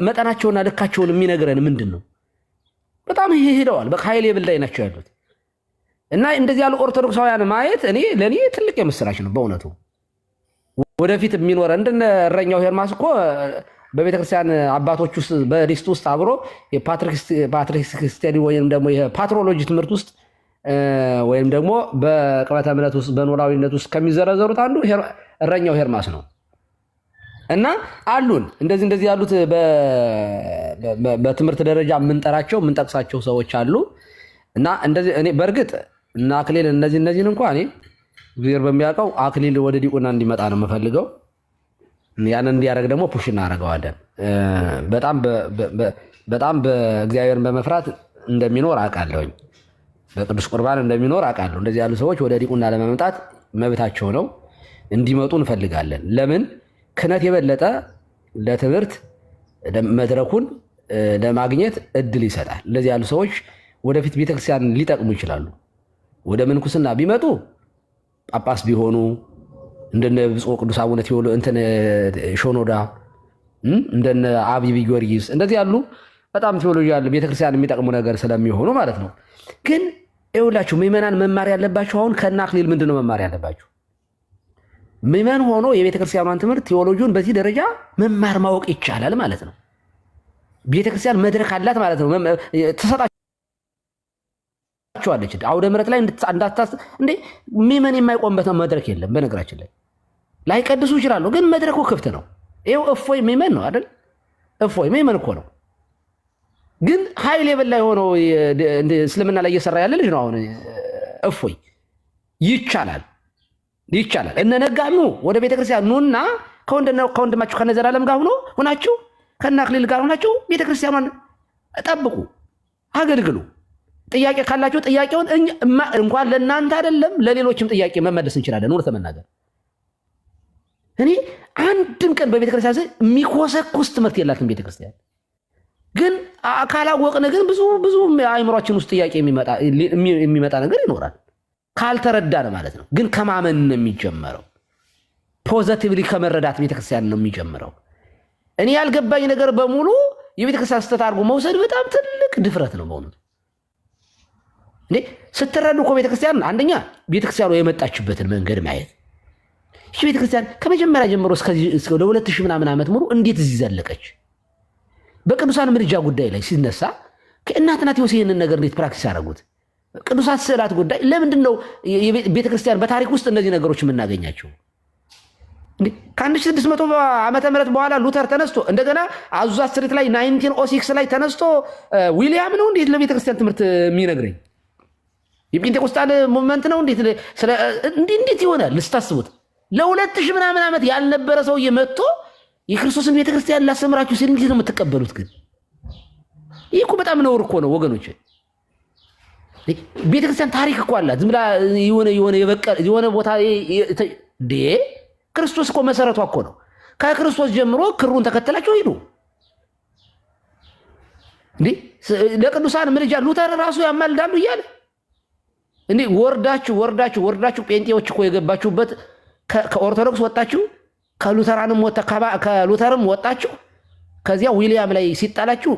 A: መጠናቸውና ልካቸውን የሚነግረን ምንድን ነው? በጣም ሄደዋል። በቃ ኃይሌ ብልዳይ ናቸው ያሉት እና እንደዚህ ያሉ ኦርቶዶክሳውያን ማየት ለእኔ ትልቅ የምስራች ነው በእውነቱ። ወደፊት የሚኖረ እንደነ እረኛው ሄርማስ እኮ በቤተክርስቲያን አባቶች ውስጥ በሊስት ውስጥ አብሮ የፓትሪክ ስተዲ ወይም ደግሞ የፓትሮሎጂ ትምህርት ውስጥ ወይም ደግሞ በቅበተ እምነት ውስጥ በኖላዊነት ውስጥ ከሚዘረዘሩት አንዱ እረኛው ሄርማስ ነው። እና አሉን እንደዚህ ያሉት በትምህርት ደረጃ የምንጠራቸው የምንጠቅሳቸው ሰዎች አሉ። እና እንደዚህ እኔ በእርግጥ እና አክሊል እነዚህን እንኳን እኔ እግዚአብሔር በሚያውቀው አክሊል ወደ ዲቁና እንዲመጣ ነው የምፈልገው። ያንን እንዲያደርግ ደግሞ ፑሽ እናደርገዋለን። በጣም በእግዚአብሔርን በመፍራት እንደሚኖር አውቃለሁኝ። በቅዱስ ቁርባን እንደሚኖር አውቃለሁ። እንደዚህ ያሉ ሰዎች ወደ ዲቁና ለመምጣት መብታቸው ነው፣ እንዲመጡ እንፈልጋለን። ለምን ክህነት የበለጠ ለትምህርት መድረኩን ለማግኘት እድል ይሰጣል። እንደዚህ ያሉ ሰዎች ወደፊት ቤተክርስቲያን ሊጠቅሙ ይችላሉ። ወደ ምንኩስና ቢመጡ ጳጳስ ቢሆኑ እንደነ ብፁዕ ቅዱስ አቡነ ሾኖዳ እንደነ አብይ ጊዮርጊስ እንደዚህ ያሉ በጣም ቴዎሎጂ ያለ ቤተክርስቲያን የሚጠቅሙ ነገር ስለሚሆኑ ማለት ነው። ግን ይኸውላችሁ ምዕመናን መማር ያለባችሁ አሁን ከእነ አክሊል ምንድን ነው መማር ያለባችሁ? ምዕመን ሆኖ የቤተክርስቲያኗን ትምህርት ቴዎሎጂውን በዚህ ደረጃ መማር ማወቅ ይቻላል ማለት ነው። ቤተክርስቲያን መድረክ አላት ማለት ነው። ትሰጣችኋለች። አውደ ምሕረት ላይ እንዳታስ እንዴ ምዕመን የማይቆምበት መድረክ የለም። በነገራችን ላይ ላይቀድሱ ይችላሉ፣ ግን መድረኩ ክፍት ነው። ይኸው እፎይ ምዕመን ነው አይደል? እፎይ ምዕመን እኮ ነው። ግን ኃይል የበላ የሆነው እስልምና ላይ እየሰራ ያለ ልጅ ነው። አሁን እፎይ ይቻላል። እነነጋ ኑ ወደ ቤተክርስቲያን ኑና ከወንድማችሁ ከነዘላለም ጋር ሆናችሁ ከእነ አክሊል ጋር ሆናችሁ ቤተክርስቲያኗን ጠብቁ፣ አገልግሉ። ጥያቄ ካላችሁ ጥያቄውን እንኳን ለእናንተ አይደለም ለሌሎችም ጥያቄ መመለስ እንችላለን። እውነት ለመናገር እኔ አንድም ቀን በቤተክርስቲያን የሚኮሰኩስ ትምህርት የላትም ቤተክርስቲያን። ግን ካላወቅን ግን ብዙ አእምሯችን ውስጥ ጥያቄ የሚመጣ ነገር ይኖራል። ካልተረዳን ማለት ነው። ግን ከማመን ነው የሚጀመረው። ፖዘቲቭሊ ከመረዳት ቤተክርስቲያን ነው የሚጀምረው። እኔ ያልገባኝ ነገር በሙሉ የቤተክርስቲያን ስህተት አድርጎ መውሰድ በጣም ትልቅ ድፍረት ነው በእውነቱ። እንዴ ስትረዱ እኮ ቤተክርስቲያን አንደኛ ቤተክርስቲያኑ የመጣችበትን መንገድ ማየት። እሺ ቤተክርስቲያን ከመጀመሪያ ጀምሮ እስከ 2000 ምናምን ዓመት ሙሉ እንዴት እዚህ ዘለቀች? በቅዱሳን ምልጃ ጉዳይ ላይ ሲነሳ ከእናት አትናቴዎስ ይህንን ነገር እንዴት ፕራክቲስ ያደረጉት? ቅዱሳት ስዕላት ጉዳይ ለምንድን ነው ቤተክርስቲያን በታሪክ ውስጥ እነዚህ ነገሮች የምናገኛቸው? ከ1600 ዓመተ ምህረት በኋላ ሉተር ተነስቶ እንደገና አዙዛ ስትሪት ላይ 1906 ላይ ተነስቶ ዊሊያም ነው እንዴት ለቤተክርስቲያን ትምህርት የሚነግረኝ? የጴንጤቆስጣል ሙቭመንት ነው እንዴት ይሆናል? ልስታስቡት። ለ2000 ምናምን ዓመት ያልነበረ ሰውዬ መጥቶ የክርስቶስን ቤተክርስቲያን ላስተምራችሁ ሲል እንዴት ነው የምትቀበሉት? ግን ይህ እኮ በጣም ነውር እኮ ነው ወገኖች። ቤተክርስቲያን ታሪክ እኮ አላት። ዝም ብላ የሆነ ቦታ እንዴ ክርስቶስ እኮ መሰረቷ እኮ ነው። ከክርስቶስ ጀምሮ ክሩን ተከተላችሁ ሂዱ። እንዴ ለቅዱሳን ምልጃ ሉተር ራሱ ያማልዳሉ እያለ እንዴ ወርዳችሁ ጴንጤዎች እኮ የገባችሁበት ከኦርቶዶክስ ወጣችሁ፣ ከሉተርም ወጣችሁ፣ ከዚያ ዊሊያም ላይ ሲጣላችሁ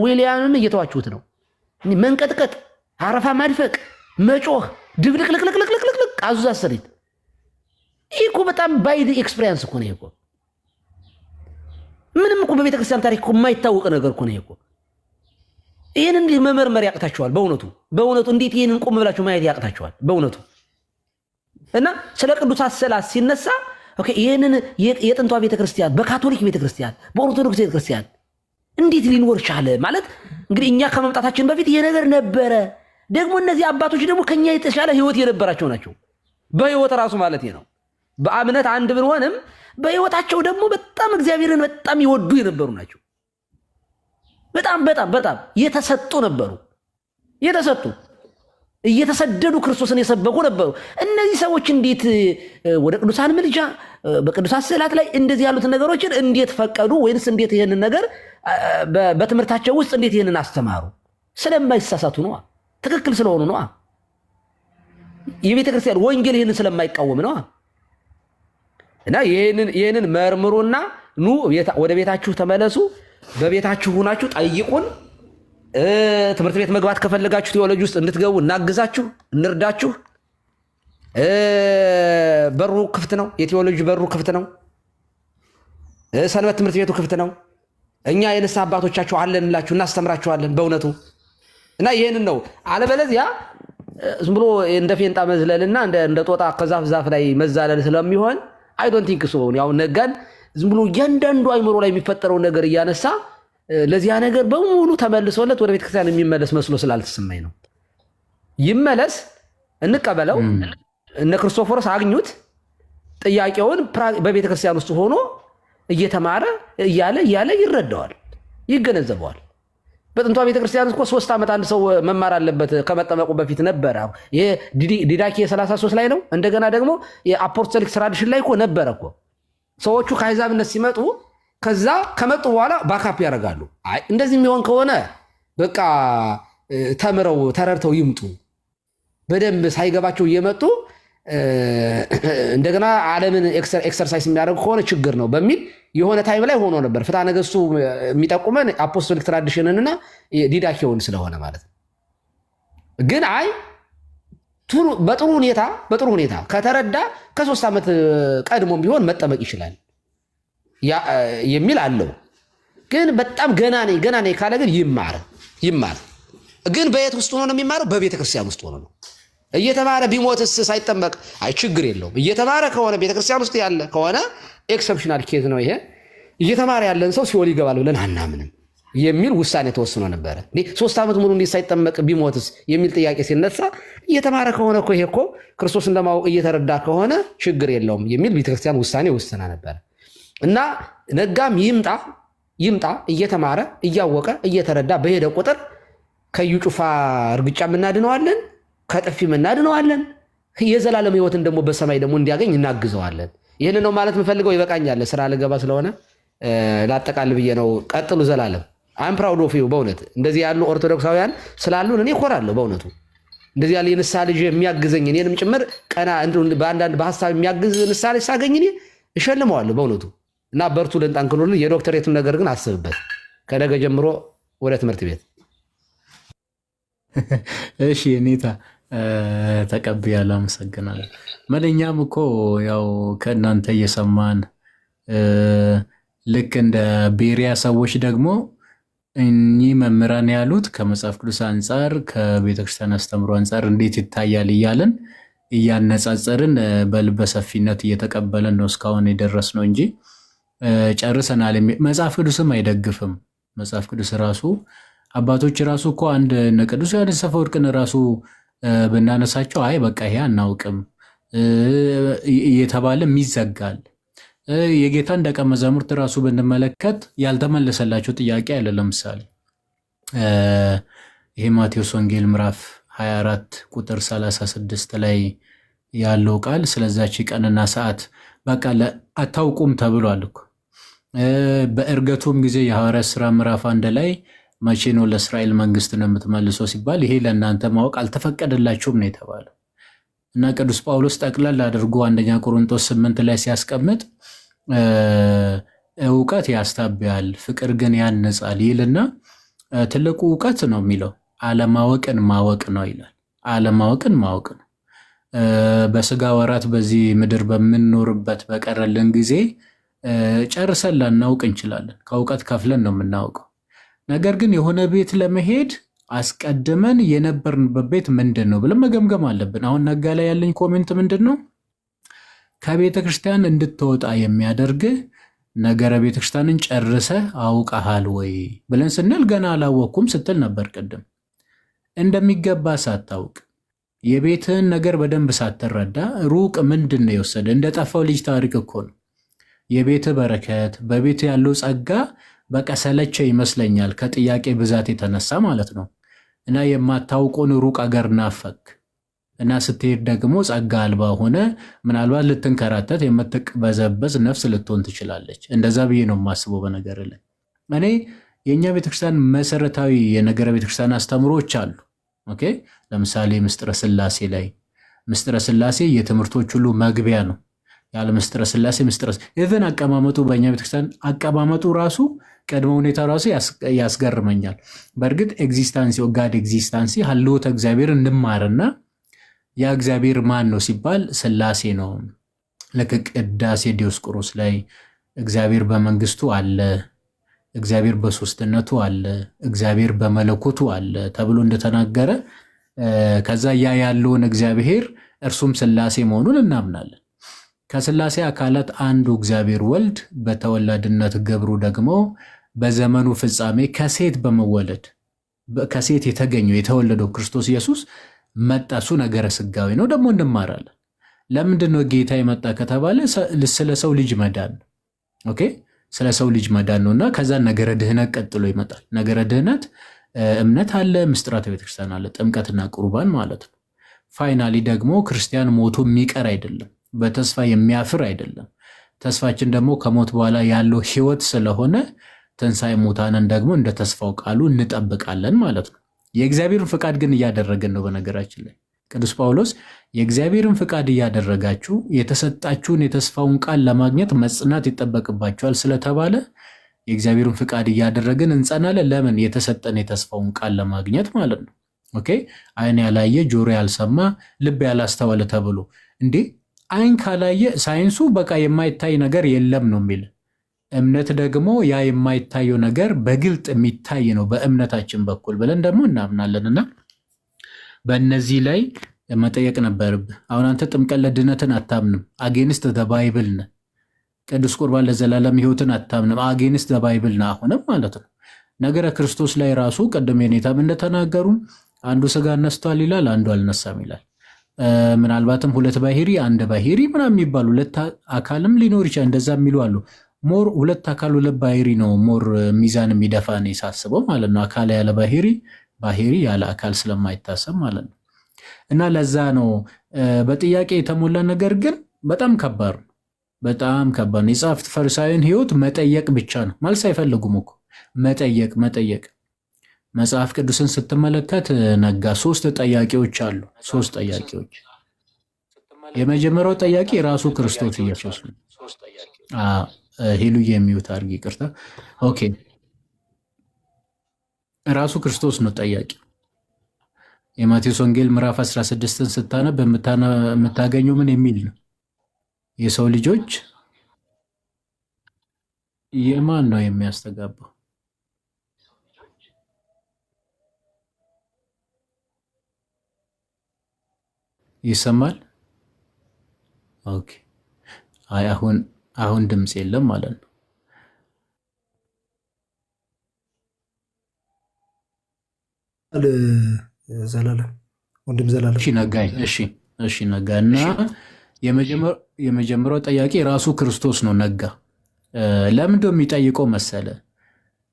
A: ዊሊያምም እየተዋችሁት ነው። መንቀጥቀጥ፣ አረፋ ማድፈቅ፣ መጮህ፣ ድብልቅልቅልቅልቅልቅ አዙዛ ሰሪት። ይህ እኮ በጣም ባይድ ኤክስፔሪንስ እኮ ነው። ይሄ እኮ ምንም እኮ በቤተክርስቲያን ታሪክ እኮ የማይታወቅ ነገር እኮ ነው። ይሄ እኮ ይህን እንዲህ መመርመር ያቅታችኋል። በእውነቱ እንዴት ይህንን ቆም ብላችሁ ማየት ያቅታችኋል በእውነቱ። እና ስለ ቅዱሳት ስዕላት ሲነሳ ይህንን የጥንቷ ቤተክርስቲያን በካቶሊክ ቤተክርስቲያን በኦርቶዶክስ ቤተክርስቲያን እንዴት ሊኖር ቻለ ማለት እንግዲህ እኛ ከመምጣታችን በፊት ይሄ ነገር ነበረ። ደግሞ እነዚህ አባቶች ደግሞ ከኛ የተሻለ ህይወት የነበራቸው ናቸው። በህይወት ራሱ ማለት ነው። በእምነት አንድ ብንሆንም በህይወታቸው ደግሞ በጣም እግዚአብሔርን በጣም ይወዱ የነበሩ ናቸው። በጣም የተሰጡ ነበሩ። እየተሰደዱ ክርስቶስን የሰበኩ ነበሩ። እነዚህ ሰዎች እንዴት ወደ ቅዱሳን ምልጃ በቅዱሳት ስዕላት ላይ እንደዚህ ያሉትን ነገሮችን እንዴት ፈቀዱ? ወይንስ እንዴት ይህንን ነገር በትምህርታቸው ውስጥ እንዴት ይህንን አስተማሩ? ስለማይሳሳቱ ነዋ። ትክክል ስለሆኑ ነዋ። የቤተ ክርስቲያን ወንጌል ይህንን ስለማይቃወም ነዋ። እና ይህንን መርምሩና ኑ ወደ ቤታችሁ ተመለሱ። በቤታችሁ ሁናችሁ ጠይቁን። ትምህርት ቤት መግባት ከፈለጋችሁ ቴዎሎጂ ውስጥ እንድትገቡ እናግዛችሁ፣ እንርዳችሁ። በሩ ክፍት ነው። የቴዎሎጂ በሩ ክፍት ነው። ሰንበት ትምህርት ቤቱ ክፍት ነው። እኛ የንስሐ አባቶቻችሁ አለንላችሁ፣ እናስተምራችኋለን በእውነቱ። እና ይህንን ነው። አለበለዚያ ዝም ብሎ እንደ ፌንጣ መዝለልና እንደ ጦጣ ከዛፍ ዛፍ ላይ መዛለል ስለሚሆን አይ ዶንት ቲንክ ሶ። ያው ነጋን ዝም ብሎ እያንዳንዱ አይምሮ ላይ የሚፈጠረው ነገር እያነሳ ለዚያ ነገር በሙሉ ተመልሶለት ወደ ቤተክርስቲያን የሚመለስ መስሎ ስላልተሰማኝ ነው። ይመለስ፣ እንቀበለው። እነ ክርስቶፎሮስ አግኙት። ጥያቄውን በቤተክርስቲያን ውስጥ ሆኖ እየተማረ እያለ ይረዳዋል፣ ይገነዘበዋል። በጥንቷ ቤተክርስቲያን እኮ 3 ዓመት አንድ ሰው መማር አለበት ከመጠመቁ በፊት ነበረ። ይሄ ዲዳኬ 33 ላይ ነው። እንደገና ደግሞ የአፖስቶሊክ ትራዲሽን ላይ እኮ ነበረ እኮ። ሰዎቹ ከአሕዛብነት ሲመጡ ከዛ ከመጡ በኋላ ባካፕ ያደርጋሉ። አይ እንደዚህ የሚሆን ከሆነ በቃ ተምረው ተረድተው ይምጡ። በደንብ ሳይገባቸው እየመጡ እንደገና ዓለምን ኤክሰርሳይዝ የሚያደርጉ ከሆነ ችግር ነው በሚል የሆነ ታይም ላይ ሆኖ ነበር። ፍትሐ ነገሥቱ የሚጠቁመን አፖስቶሊክ ትራዲሽንንና ዲዳኬውን ስለሆነ ማለት ነው። ግን አይ በጥሩ ሁኔታ ከተረዳ ከ3 ዓመት ቀድሞም ቢሆን መጠመቅ ይችላል የሚል አለው። ግን በጣም ገና ነኝ ካለ ግን ይማር። ግን በየት ውስጥ ሆኖ ነው የሚማረው? በቤተ ክርስቲያን ውስጥ ሆኖ ነው። እየተማረ ቢሞትስ ሳይጠመቅ አይ ችግር የለውም። እየተማረ ከሆነ ቤተ ክርስቲያን ውስጥ ያለ ከሆነ ኤክሰፕሽናል ኬዝ ነው ይሄ። እየተማረ ያለን ሰው ሲኦል ይገባል ብለን አናምንም የሚል ውሳኔ ተወስኖ ነበረ። 3 ዓመት ሙሉ እንዴት ሳይጠመቅ ቢሞትስ የሚል ጥያቄ ሲነሳ እየተማረ ከሆነ እኮ ይሄ እኮ ክርስቶስን ለማወቅ እየተረዳ ከሆነ ችግር የለውም የሚል ቤተክርስቲያን ውሳኔ ወስና ነበረ። እና ነጋም ይምጣ እየተማረ እያወቀ እየተረዳ በሄደ ቁጥር ከዩ ጩፋ እርግጫ እናድነዋለን፣ ከጥፊ እናድነዋለን። የዘላለም ሕይወትን ደግሞ በሰማይ ደግሞ እንዲያገኝ እናግዘዋለን። ይህን ነው ማለት የምፈልገው። ይበቃኛል፣ ስራ ልገባ ስለሆነ ላጠቃል ብዬ ነው። ቀጥሉ። ዘላለም አም ፕራውድ ኦፍ ዩ። በእውነት እንደዚህ ያሉ ኦርቶዶክሳውያን ስላሉን እኔ እኮራለሁ በእውነቱ። እንደዚህ ያለ የንስሐ ልጅ የሚያግዘኝ እኔንም ጭምር ቀና በአንዳንድ በሀሳብ የሚያግዝ ንስሐ ልጅ ሳገኝ እኔ እሸልመዋለሁ በእውነቱ። እና በርቱ፣ ልንጠንክኑልን። የዶክተሬቱን ነገር ግን አስብበት። ከነገ ጀምሮ ወደ ትምህርት ቤት።
E: እሺ ኔታ ተቀብያለሁ፣ አመሰግናለሁ። መለኛም እኮ ያው ከእናንተ እየሰማን ልክ እንደ ቤሪያ ሰዎች ደግሞ እኚህ መምህራን ያሉት ከመጽሐፍ ቅዱስ አንጻር ከቤተክርስቲያን አስተምሮ አንጻር እንዴት ይታያል እያለን እያነጻጸርን በልበ ሰፊነት እየተቀበለን ነው እስካሁን የደረስ ነው እንጂ ጨርሰናል። መጽሐፍ ቅዱስም አይደግፍም። መጽሐፍ ቅዱስ ራሱ አባቶች ራሱ እኮ አንድ ቅዱስ ዮሐንስ አፈወርቅን ራሱ ብናነሳቸው አይ በቃ ይሄ አናውቅም እየተባለም ይዘጋል። የጌታን ደቀ መዛሙርት ራሱ ብንመለከት ያልተመለሰላቸው ጥያቄ አለ። ለምሳሌ ይሄ ማቴዎስ ወንጌል ምዕራፍ 24 ቁጥር 36 ላይ ያለው ቃል ስለዛች ቀንና ሰዓት በቃ አታውቁም ተብሏል እኮ። በእርገቱም ጊዜ የሐዋርያት ሥራ ምዕራፍ 1 ላይ መቼ ነው ለእስራኤል መንግስት ነው የምትመልሰው ሲባል ይሄ ለእናንተ ማወቅ አልተፈቀደላችሁም ነው የተባለው። እና ቅዱስ ጳውሎስ ጠቅለል አድርጎ አንደኛ ቆሮንቶስ 8 ላይ ሲያስቀምጥ እውቀት ያስታብያል፣ ፍቅር ግን ያንጻል ይልና ትልቁ እውቀት ነው የሚለው አለማወቅን ማወቅ ነው ይላል። አለማወቅን ማወቅ ነው። በስጋ ወራት በዚህ ምድር በምንኖርበት በቀረልን ጊዜ ጨርሰን ላናውቅ እንችላለን። ከእውቀት ከፍለን ነው የምናውቀው። ነገር ግን የሆነ ቤት ለመሄድ አስቀድመን የነበርንበት ቤት ምንድን ነው ብለን መገምገም አለብን። አሁን ነጋ ላይ ያለኝ ኮሜንት ምንድን ነው? ከቤተ ክርስቲያን እንድትወጣ የሚያደርግህ ነገረ ቤተ ክርስቲያንን ጨርሰህ አውቀሃል ወይ ብለን ስንል ገና አላወቅኩም ስትል ነበር ቅድም። እንደሚገባ ሳታውቅ የቤትህን ነገር በደንብ ሳትረዳ ሩቅ ምንድን ነው የወሰደ? እንደጠፋው ልጅ ታሪክ እኮ ነው። የቤትህ በረከት በቤት ያለው ጸጋ በቃ ሰለቸ ይመስለኛል ከጥያቄ ብዛት የተነሳ ማለት ነው። እና የማታውቀውን ሩቅ አገር ናፈክ እና ስትሄድ ደግሞ ጸጋ አልባ ሆነ ምናልባት ልትንከራተት የምትቅበዘበዝ ነፍስ ልትሆን ትችላለች። እንደዛ ብዬ ነው የማስበው። በነገር ላይ እኔ የእኛ ቤተክርስቲያን መሰረታዊ የነገረ ቤተክርስቲያን አስተምሮች አሉ። ኦኬ፣ ለምሳሌ ምስጢረ ሥላሴ ላይ ምስጢረ ሥላሴ የትምህርቶች ሁሉ መግቢያ ነው። ያለ ምስጢረ ሥላሴ ኢቨን አቀማመጡ በእኛ ቤተክርስቲያን አቀማመጡ ራሱ ቅድመ ሁኔታ ራሱ ያስገርመኛል። በእርግጥ ኤግዚስታንሲ ጋድ ኤግዚስታንሲ ሀልዎተ እግዚአብሔር እንማርና ያ እግዚአብሔር ማን ነው ሲባል ሥላሴ ነው። ልክ ቅዳሴ ዲዮስቆሮስ ላይ እግዚአብሔር በመንግስቱ አለ፣ እግዚአብሔር በሶስትነቱ አለ፣ እግዚአብሔር በመለኮቱ አለ ተብሎ እንደተናገረ ከዛ ያ ያለውን እግዚአብሔር እርሱም ሥላሴ መሆኑን እናምናለን። ከሥላሴ አካላት አንዱ እግዚአብሔር ወልድ በተወላድነት ግብሩ ደግሞ በዘመኑ ፍጻሜ ከሴት በመወለድ ከሴት የተገኘው የተወለደው ክርስቶስ ኢየሱስ መጣሱ ነገረ ስጋዊ ነው። ደግሞ እንማራለን። ለምንድን ነው ጌታ የመጣ ከተባለ ስለ ሰው ልጅ መዳን ነው። ኦኬ፣ ስለ ሰው ልጅ መዳን ነውና ከዛ ነገረ ድህነት ቀጥሎ ይመጣል። ነገረ ድህነት እምነት አለ፣ ምስጢራተ ቤተክርስቲያን አለ፣ ጥምቀትና ቁርባን ማለት ነው። ፋይናሊ ደግሞ ክርስቲያን ሞቶ የሚቀር አይደለም፣ በተስፋ የሚያፍር አይደለም። ተስፋችን ደግሞ ከሞት በኋላ ያለው ህይወት ስለሆነ ትንሣኤ ሙታንን ደግሞ እንደ ተስፋው ቃሉ እንጠብቃለን ማለት ነው። የእግዚአብሔርን ፍቃድ ግን እያደረግን ነው። በነገራችን ላይ ቅዱስ ጳውሎስ የእግዚአብሔርን ፍቃድ እያደረጋችሁ የተሰጣችሁን የተስፋውን ቃል ለማግኘት መጽናት ይጠበቅባችኋል ስለተባለ የእግዚአብሔርን ፍቃድ እያደረግን እንጸናለን። ለምን? የተሰጠን የተስፋውን ቃል ለማግኘት ማለት ነው። ኦኬ፣ አይን ያላየ ጆሮ ያልሰማ ልብ ያላስተዋለ ተብሎ እንዴ አይን ካላየ ሳይንሱ በቃ የማይታይ ነገር የለም ነው የሚል። እምነት ደግሞ ያ የማይታየው ነገር በግልጥ የሚታይ ነው በእምነታችን በኩል ብለን ደግሞ እናምናለንና በእነዚህ ላይ መጠየቅ ነበርብህ። አሁን አንተ ጥምቀት ለድነትን አታምንም፣ አጌንስት ባይብል ነህ። ቅዱስ ቁርባን ለዘላለም ህይወትን አታምንም፣ አጌንስት ባይብል ነህ አሁንም ማለት ነው። ነገረ ክርስቶስ ላይ ራሱ ቅድም የኔታም እንደተናገሩ አንዱ ስጋ ነስቷል ይላል፣ አንዱ አልነሳም ይላል። ምናልባትም ሁለት ባህሪ አንድ ባህሪ ምናምን የሚባሉ ሁለት አካልም ሊኖር ይችላል። እንደዛ የሚሉ አሉ። ሞር ሁለት አካል ሁለት ባህሪ ነው ሞር ሚዛን የሚደፋ ነው የሳስበው ማለት ነው። አካል ያለ ባህሪ፣ ባህሪ ያለ አካል ስለማይታሰብ ማለት ነው። እና ለዛ ነው በጥያቄ የተሞላ ነገር ግን በጣም ከባድ ነው። በጣም ከባድ ነው። የጸሐፍት ፈሪሳውያን ህይወት መጠየቅ ብቻ ነው። መልስ አይፈልጉም እኮ መጠየቅ። መጽሐፍ ቅዱስን ስትመለከት ነጋ 3 ጠያቂዎች አሉ። 3 ጠያቂዎች። የመጀመሪያው ጠያቂ ራሱ ክርስቶስ ኢየሱስ ነው። ሄሉ የሚዩት አድርጊ፣ ይቅርታ። ኦኬ፣ ራሱ ክርስቶስ ነው ጠያቂ። የማቴዎስ ወንጌል ምዕራፍ 16ን ስታነብ የምታገኘው ምን የሚል ነው? የሰው ልጆች የማን ነው የሚያስተጋባው? ይሰማል? ኦኬ። አይ አሁን ድምፅ የለም ማለት ነው።
C: ዘላለም ወንድም ዘላለም።
E: እሺ ነጋይ። እሺ ነጋ እና የመጀመሪያው ጠያቂ ራሱ ክርስቶስ ነው። ነጋ ለምንድነው የሚጠይቀው መሰለ?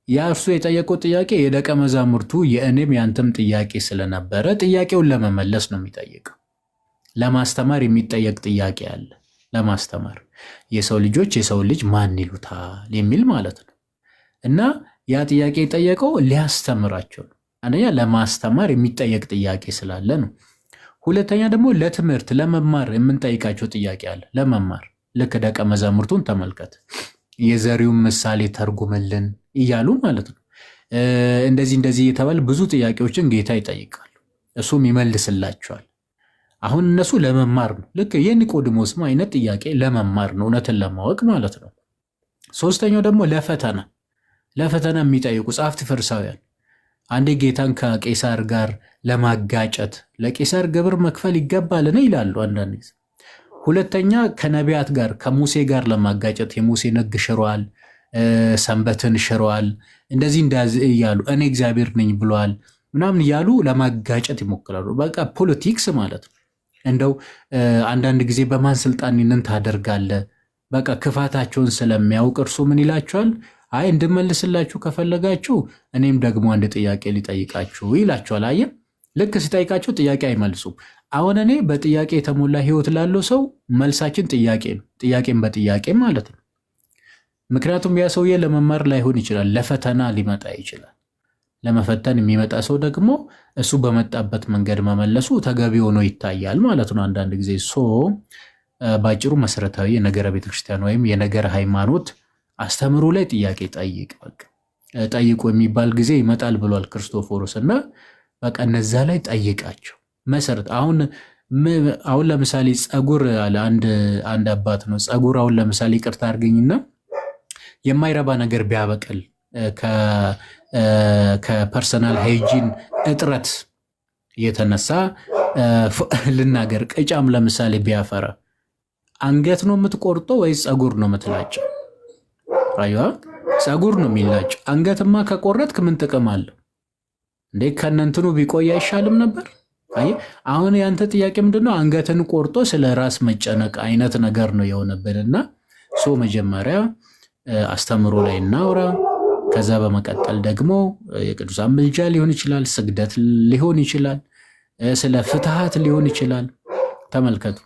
E: ያ እርሱ የጠየቀው ጥያቄ የደቀ መዛሙርቱ የእኔም ያንተም ጥያቄ ስለነበረ ጥያቄውን ለመመለስ ነው የሚጠይቀው። ለማስተማር የሚጠየቅ ጥያቄ አለ። ለማስተማር የሰው ልጆች የሰው ልጅ ማን ይሉታል የሚል ማለት ነው። እና ያ ጥያቄ የጠየቀው ሊያስተምራቸው ነው። አንደኛ ለማስተማር የሚጠየቅ ጥያቄ ስላለ ነው። ሁለተኛ ደግሞ ለትምህርት ለመማር የምንጠይቃቸው ጥያቄ አለ። ለመማር ልክ ደቀ መዛሙርቱን ተመልከት፣ የዘሪውን ምሳሌ ተርጉምልን እያሉ ማለት ነው። እንደዚህ የተባለ ብዙ ጥያቄዎችን ጌታ ይጠይቃሉ፣ እሱም ይመልስላቸዋል። አሁን እነሱ ለመማር ነው። ልክ የኒቆዲሞስም አይነት ጥያቄ ለመማር ነው፣ እውነትን ለማወቅ ማለት ነው። ሶስተኛው ደግሞ ለፈተና የሚጠይቁ ጸሐፍት ፈሪሳውያን አንዴ ጌታን ከቄሳር ጋር ለማጋጨት ለቄሳር ግብር መክፈል ይገባልን ይላሉ አንዳንድ ጊዜ። ሁለተኛ ከነቢያት ጋር ከሙሴ ጋር ለማጋጨት የሙሴን ሕግ ሽሯል፣ ሰንበትን ሽሯል፣ እንደዚህ እያሉ እኔ እግዚአብሔር ነኝ ብሏል ምናምን እያሉ ለማጋጨት ይሞክራሉ። በቃ ፖለቲክስ ማለት ነው። እንደው አንዳንድ ጊዜ በማን ስልጣንነን ታደርጋለህ? በቃ ክፋታቸውን ስለሚያውቅ እርሱ ምን ይላቸዋል? አይ እንድመልስላችሁ ከፈለጋችሁ እኔም ደግሞ አንድ ጥያቄ ሊጠይቃችሁ ይላቸዋል። አየህ፣ ልክ ሲጠይቃቸው ጥያቄ አይመልሱም። አሁን እኔ በጥያቄ የተሞላ ህይወት ላለው ሰው መልሳችን ጥያቄ ነው፣ ጥያቄም በጥያቄ ማለት ነው። ምክንያቱም ያ ሰውዬ ለመማር ላይሆን ይችላል፣ ለፈተና ሊመጣ ይችላል። ለመፈተን የሚመጣ ሰው ደግሞ እሱ በመጣበት መንገድ መመለሱ ተገቢ ሆኖ ይታያል ማለት ነው። አንዳንድ ጊዜ ባጭሩ መሰረታዊ የነገረ ቤተክርስቲያን ወይም የነገረ ሃይማኖት አስተምሮ ላይ ጥያቄ ጠይቅ፣ በቃ ጠይቁ የሚባል ጊዜ ይመጣል ብሏል ክርስቶፎሮስ። እና በቃ እነዛ ላይ ጠይቃቸው መሰረት። አሁን ለምሳሌ ጸጉር አለ አንድ አባት ነው። ጸጉር አሁን ለምሳሌ ይቅርታ አድርገኝና የማይረባ ነገር ቢያበቅል ከፐርሰናል ሃይጂን እጥረት የተነሳ ልናገር፣ ቅጫም ለምሳሌ ቢያፈራ አንገት ነው የምትቆርጠው ወይስ ጸጉር ነው የምትላጨው? አይዋ ጸጉር ነው የሚላጨው። አንገትማ ከቆረጥክ ምን ጥቅም አለው እንዴ? ከነንትኑ ቢቆይ አይሻልም ነበር? አይ አሁን ያንተ ጥያቄ ምንድነው? አንገትን ቆርጦ ስለ ራስ መጨነቅ አይነት ነገር ነው የሆነብንና መጀመሪያ አስተምሮ ላይ እናውራ። ከዛ በመቀጠል ደግሞ የቅዱሳን ምልጃ ሊሆን ይችላል፣ ስግደት ሊሆን ይችላል፣ ስለ ፍትሃት ሊሆን ይችላል። ተመልከቱ፣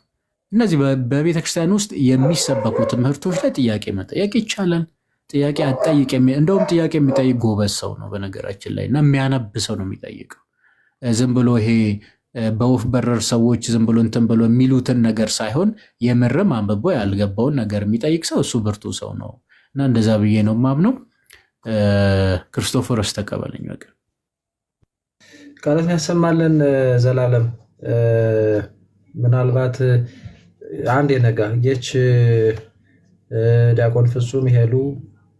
E: እነዚህ በቤተክርስቲያን ውስጥ የሚሰበኩ ትምህርቶች ላይ ጥያቄ መጠየቅ ይቻላል። ጥያቄ አጠይቅ። እንደውም ጥያቄ የሚጠይቅ ጎበዝ ሰው ነው በነገራችን ላይ እና የሚያነብ ሰው ነው የሚጠይቀው። ዝም ብሎ ይሄ በወፍ በረር ሰዎች ዝም ብሎ እንትን ብሎ የሚሉትን ነገር ሳይሆን የምርም አንብቦ ያልገባውን ነገር የሚጠይቅ ሰው እሱ ብርቱ ሰው ነው እና እንደዛ ብዬ ነው ማምነው። ክርስቶፎሮስ ተቀበለኝ። በቃ
B: ቃላት ያሰማልን ዘላለም። ምናልባት አንድ የነጋ የች ዲያቆን ፍጹም ይሄሉ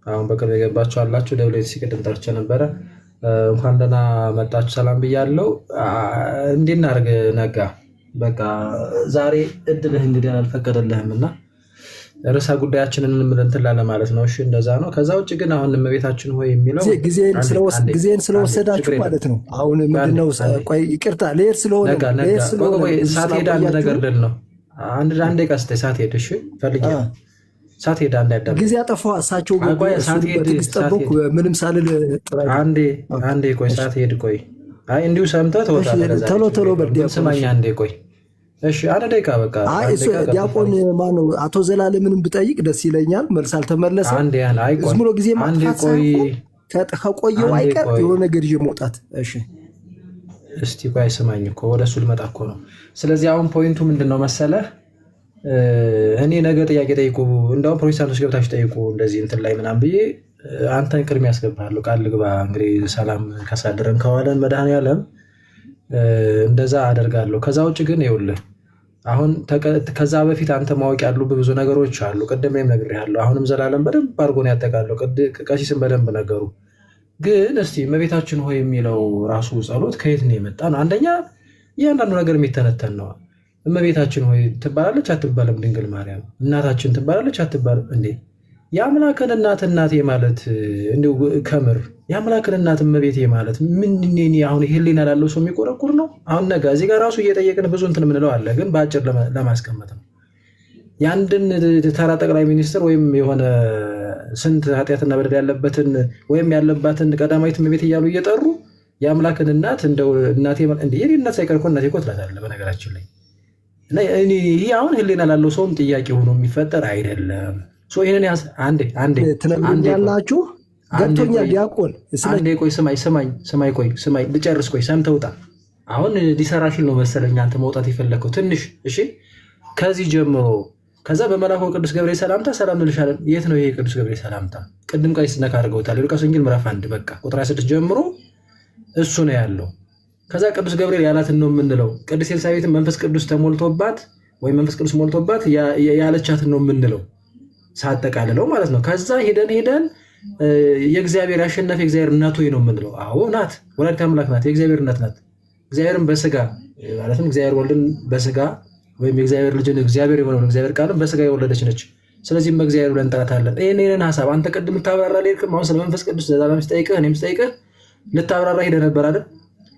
B: አሁን በቅርብ የገባችሁ አላችሁ። ደብሌት ሲቀድም ጠርቼ ነበረ። እንኳን ደህና መጣችሁ፣ ሰላም ብያለሁ። እንዴት እናድርግ ነጋ? በቃ ዛሬ እድልህ እንግዲህ አልፈቀደልህም እና ርዕሰ ጉዳያችንን እንትን ላለ ማለት ነው። እሺ እንደዛ ነው። ከዛ ውጭ ግን አሁን እመቤታችን ሆይ የሚለው
C: ጊዜን ስለወሰዳችሁ ማለት ነው። አሁን ምንድነው? ቆይ ይቅርታ ልሄድ ስለሆነ
B: ሳትሄድ አንድ ነገር ልል ነው። አንድ ቀስተ ሳትሄድ እሺ ፈልጌ ሳትሄድ ጊዜ
C: አጠፋ እሳቸው ጠበኩ ምንም ሳልል
B: አንዴ ቆይ ሳትሄድ ቆይ አይ እንዲሁ ሰምተህ ትወጣለህ።
C: ቶሎ በል
B: ስማኝ አንዴ ቆይ እሺ አንድ ደቂቃ በቃ።
C: ዲያቆን ማነው አቶ ዘላለምንም ብጠይቅ ደስ ይለኛል። መልስ አልተመለሰም። ዝም ብሎ ጊዜ ማጥፋት ከቆየው አይቀር የሆነ ነገር ይዤ መውጣት። እሺ
B: እስቲ ቆይ ስማኝ እኮ ወደ እሱ ልመጣ እኮ ነው። ስለዚህ አሁን ፖይንቱ ምንድን ነው መሰለህ? እኔ ነገ ጥያቄ ጠይቁ፣ እንደውም ፕሮቴስታንቶች ገብታችሁ ጠይቁ እንደዚህ እንትን ላይ ምናምን ብዬ አንተን ቅድሚያ ያስገባለሁ። ቃል ልግባ እንግዲህ ሰላም ካሳደረን ከዋለን መድኃኔዓለም እንደዛ አደርጋለሁ። ከዛ ውጭ ግን ይኸውልህ አሁን ከዛ በፊት አንተ ማወቅ ያሉብህ ብዙ ነገሮች አሉ። ቅድሜም ነግሬሃለሁ። አሁንም ዘላለም በደንብ አድርጎ ነው ያጠቃለው። ቀሲስም በደንብ ነገሩ። ግን እስቲ እመቤታችን ሆይ የሚለው ራሱ ጸሎት ከየት ነው የመጣ ነው? አንደኛ እያንዳንዱ ነገር የሚተነተን ነው። እመቤታችን ሆይ ትባላለች አትባልም? ድንግል ማርያም እናታችን ትባላለች አትባልም? እንዴ የአምላክን እናት እናቴ ማለት እንዲሁ ከምር የአምላክን እናት እመቤቴ ማለት ምን? አሁን ህሊና ላለው ሰው የሚቆረቁር ነው። አሁን ነገ እዚህ ጋር ራሱ እየጠየቅን ብዙ እንትን የምንለው አለ፣ ግን በአጭር ለማስቀመጥ ነው። የአንድን ተራ ጠቅላይ ሚኒስትር ወይም የሆነ ስንት ኃጢአትና በደል ያለበትን ወይም ያለባትን ቀዳማዊት እመቤት እያሉ እየጠሩ የአምላክን እናት እንደው እናቴ እንደ የኔ እናት ሳይቀር እኮ እናቴ እኮ ትላታለህ በነገራችን ላይ። እና ይህ አሁን ህሊና ላለው ሰውም ጥያቄ ሆኖ የሚፈጠር አይደለም። ይህንን አንዴ
C: ትለምኛላችሁ ገብቶኛል። ዲያቆን
B: አንዴ ቆይ ስማኝ ልጨርስ። ቆይ ሰምተህ ውጣ። አሁን ሊሰራ ሲል ነው መሰለኝ አንተ መውጣት የፈለግከው ትንሽ። እሺ ከዚህ ጀምሮ ከዛ በመልአኩ ቅዱስ ገብርኤል ሰላምታ ሰላም እንልሻለን። የት ነው ይሄ ቅዱስ ገብርኤል ሰላምታ? ቅድም ቀይ ስነካ አድርገውታል። ሉቃስ ወንጌል ምዕራፍ 1 በቃ ቁጥር 26 ጀምሮ እሱ ነው ያለው። ከዛ ቅዱስ ገብርኤል ያላትን ነው የምንለው። ቅድስት ኤልሳቤጥን መንፈስ ቅዱስ ተሞልቶባት ወይም መንፈስ ቅዱስ ሞልቶባት ያለቻትን ነው የምንለው ሳጠቃልለው ማለት ነው። ከዛ ሄደን የእግዚአብሔር ያሸነፈ የእግዚአብሔር እናቱ ነው የምንለው። አዎ ናት፣ ወላዲተ አምላክ ናት፣ የእግዚአብሔር እናት ናት። እግዚአብሔርን በስጋ ማለትም እግዚአብሔር ወልድን በስጋ ወይም የእግዚአብሔር ልጅን እግዚአብሔር የሆነውን እግዚአብሔር ቃልም በስጋ የወለደች ነች። ስለዚህም በእግዚአብሔር ብለን እንጠራታለን። ይህንን ሀሳብ አንተ ቅድም ልታብራራ ሄድክም። አሁን ስለ መንፈስ ቅዱስ ዘላለም ስጠይቅህ እኔም ስጠይቅህ ልታብራራ ሄደህ ነበር አይደል?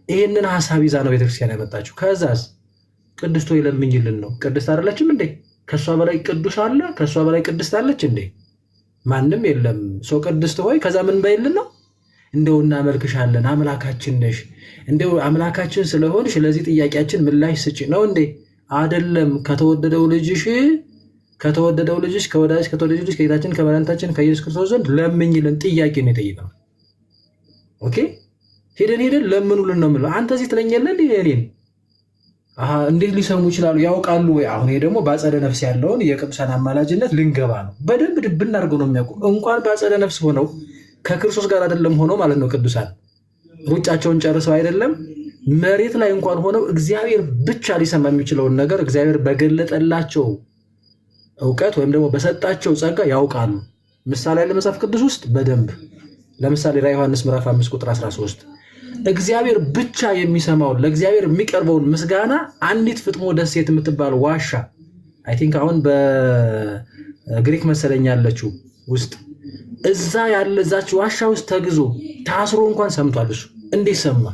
B: ይህንን ሀሳብ ይዛ ነው ቤተክርስቲያን ያመጣችው። ከዛስ ቅድስት ሆይ ለምኝልን ነው። ቅድስት አይደለችም እንዴ? ከእሷ በላይ ቅዱስ አለ? ከእሷ በላይ ቅድስት አለች እንዴ? ማንም የለም። ሰው ቅድስት ሆይ ከዛ ምን በይልን ነው? እንደው እናመልክሻለን፣ አምላካችን ነሽ፣ እንደው አምላካችን ስለሆንሽ ለዚህ ጥያቄያችን ምላሽ ስጪ ነው እንዴ? አይደለም። ከተወደደው ልጅሽ ከወዳጅ ከተወደደው ልጅ ከጌታችን ከመድኃኒታችን ከኢየሱስ ክርስቶስ ዘንድ ለምኝልን ጥያቄ ነው የጠየቅነው። ኦኬ ሄደን ለምኑልን ነው የምለው። አንተ እዚህ ትለኛለህ እኔን እንዴት ሊሰሙ ይችላሉ? ያውቃሉ ወይ? አሁን ይሄ ደግሞ በአጸደ ነፍስ ያለውን የቅዱሳን አማላጅነት ልንገባ ነው። በደንብ ድብን አድርገው ነው የሚያውቁ። እንኳን በአጸደ ነፍስ ሆነው ከክርስቶስ ጋር አይደለም ሆነው ማለት ነው ቅዱሳን ሩጫቸውን ጨርሰው አይደለም መሬት ላይ እንኳን ሆነው እግዚአብሔር ብቻ ሊሰማ የሚችለውን ነገር እግዚአብሔር በገለጠላቸው እውቀት ወይም ደግሞ በሰጣቸው ጸጋ ያውቃሉ። ምሳሌ ያለ መጽሐፍ ቅዱስ ውስጥ በደንብ ለምሳሌ ራዕየ ዮሐንስ ምዕራፍ 5 ቁጥር 13 እግዚአብሔር ብቻ የሚሰማውን ለእግዚአብሔር የሚቀርበውን ምስጋና አንዲት ፍጥሞ ደሴት የምትባል ዋሻ አይ ቲንክ አሁን በግሪክ መሰለኝ ያለችው ውስጥ እዛ ያለ እዛች ዋሻ ውስጥ ተግዞ ታስሮ እንኳን ሰምቷል። እሱ እንዴት ሰማ?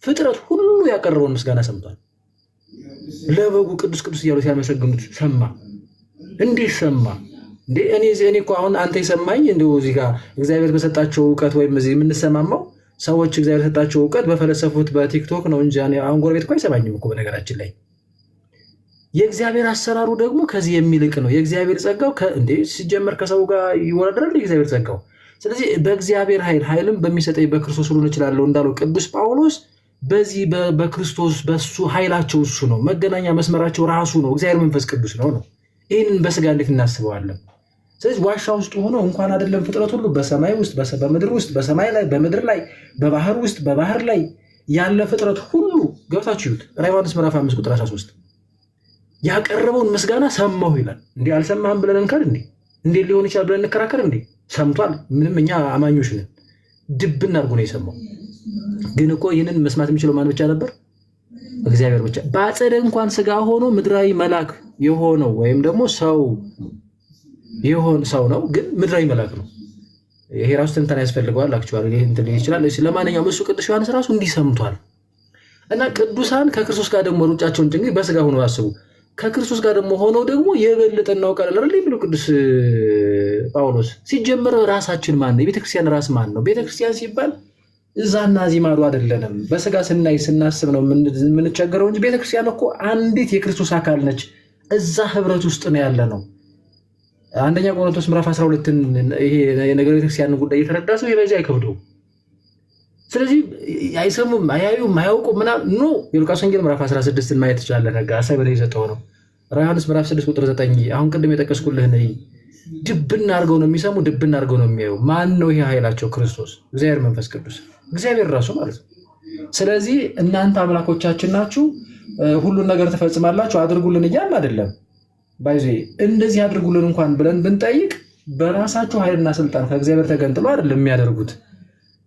B: ፍጥረት ሁሉ ያቀረበውን ምስጋና ሰምቷል። ለበጉ ቅዱስ ቅዱስ እያሉ ሲያመሰግኑት ሰማ። እንዴት ሰማ እንዴ? እኔ እኮ አሁን አንተ የሰማኝ እንደው እዚህ ጋር እግዚአብሔር በሰጣቸው እውቀት ወይም እዚህ የምንሰማማው ሰዎች እግዚአብሔር በሰጣቸው እውቀት በፈለሰፉት በቲክቶክ ነው እንጂ አሁን ጎረቤት እኮ አይሰማኝም እኮ በነገራችን ላይ። የእግዚአብሔር አሰራሩ ደግሞ ከዚህ የሚልቅ ነው። የእግዚአብሔር ጸጋው እንዴ ሲጀመር ከሰው ጋር ይወዳደራል የእግዚአብሔር ጸጋው። ስለዚህ በእግዚአብሔር ኃይልም በሚሰጠኝ በክርስቶስ ሁሉን እችላለሁ እንዳለው ቅዱስ ጳውሎስ በዚህ በክርስቶስ በሱ ኃይላቸው እሱ ነው። መገናኛ መስመራቸው ራሱ ነው፣ እግዚአብሔር መንፈስ ቅዱስ ነው። ይህንን በስጋ እንዴት እናስበዋለን? ስለዚህ ዋሻ ውስጥ ሆኖ እንኳን አይደለም ፍጥረት ሁሉ በሰማይ ውስጥ በምድር ውስጥ በሰማይ ላይ በምድር ላይ በባህር ውስጥ በባህር ላይ ያለ ፍጥረት ሁሉ ገብታችሁ ይሁት ራዕየ ዮሐንስ ምዕራፍ 5 ቁጥር 13 ያቀረበውን ምስጋና ሰማሁ ይላል። እንዴ አልሰማህም ብለን እንካድ እንዴ? እንዴት ሊሆን ይችላል ብለን እንከራከር እንዴ? ሰምቷል። ምንም እኛ አማኞች ነን። ድብን አድርጎ ነው የሰማው። ግን እኮ ይህንን መስማት የሚችለው ማን ብቻ ነበር? እግዚአብሔር ብቻ። በአጸደ እንኳን ስጋ ሆኖ ምድራዊ መልአክ የሆነው ወይም ደግሞ ሰው ነው፣ ግን ምድራዊ መልአክ ነው። ይሄ ራሱ ትንተና ያስፈልገዋል። አክቹዋሊ ይሄ እንትን ይችላል። ለማንኛውም እሱ ቅዱስ ዮሐንስ ራሱ እንዲህ ሰምቷል። እና ቅዱሳን ከክርስቶስ ጋር ደግሞ ሩጫቸውን እንግዲህ በስጋ ሆነው አስቡ። ከክርስቶስ ጋር ደግሞ ሆነው ደግሞ የበለጠ እናውቃለን አይደል የሚለው ቅዱስ ጳውሎስ። ሲጀመር ራሳችን ማን ነው? የቤተክርስቲያን ራስ ማን ነው? ቤተክርስቲያን ሲባል እዛና እዚህ ማዶ አይደለንም። በስጋ ስናስብ ነው የምንቸገረው እንጂ ቤተክርስቲያን እኮ አንዲት የክርስቶስ አካል ነች። እዛ ህብረት ውስጥ ነው ያለ ነው። አንደኛ ቆሮንቶስ ምዕራፍ 12ን ይሄ የነገር ቤተክርስቲያን ጉዳይ የተረዳ ሰው የበዛ አይከብደው። ስለዚህ አይሰሙም፣ አያዩም፣ አያውቁም ምናምን ኖ የሉቃስ ወንጌል ምዕራፍ 16ን ማየት ትችላለህ። ነገ አሳይ በላይ የሰጠው ነው። ራዕየ ዮሐንስ ምዕራፍ 6 ቁጥር 9 አሁን ቅድም የጠቀስኩልህ ነው። ድብን አድርገው ነው የሚሰሙ፣ ድብን አድርገው ነው የሚያዩ። ማን ነው ይሄ ኃይላቸው? ክርስቶስ፣ እግዚአብሔር መንፈስ ቅዱስ፣ እግዚአብሔር ራሱ ማለት ነው። ስለዚህ እናንተ አምላኮቻችን ናችሁ፣ ሁሉን ነገር ትፈጽማላችሁ፣ አድርጉልን እያልን አይደለም። ባይዜ እንደዚህ አድርጉልን እንኳን ብለን ብንጠይቅ በራሳቸው ኃይልና ስልጣን ከእግዚአብሔር ተገንጥሎ አይደለም የሚያደርጉት።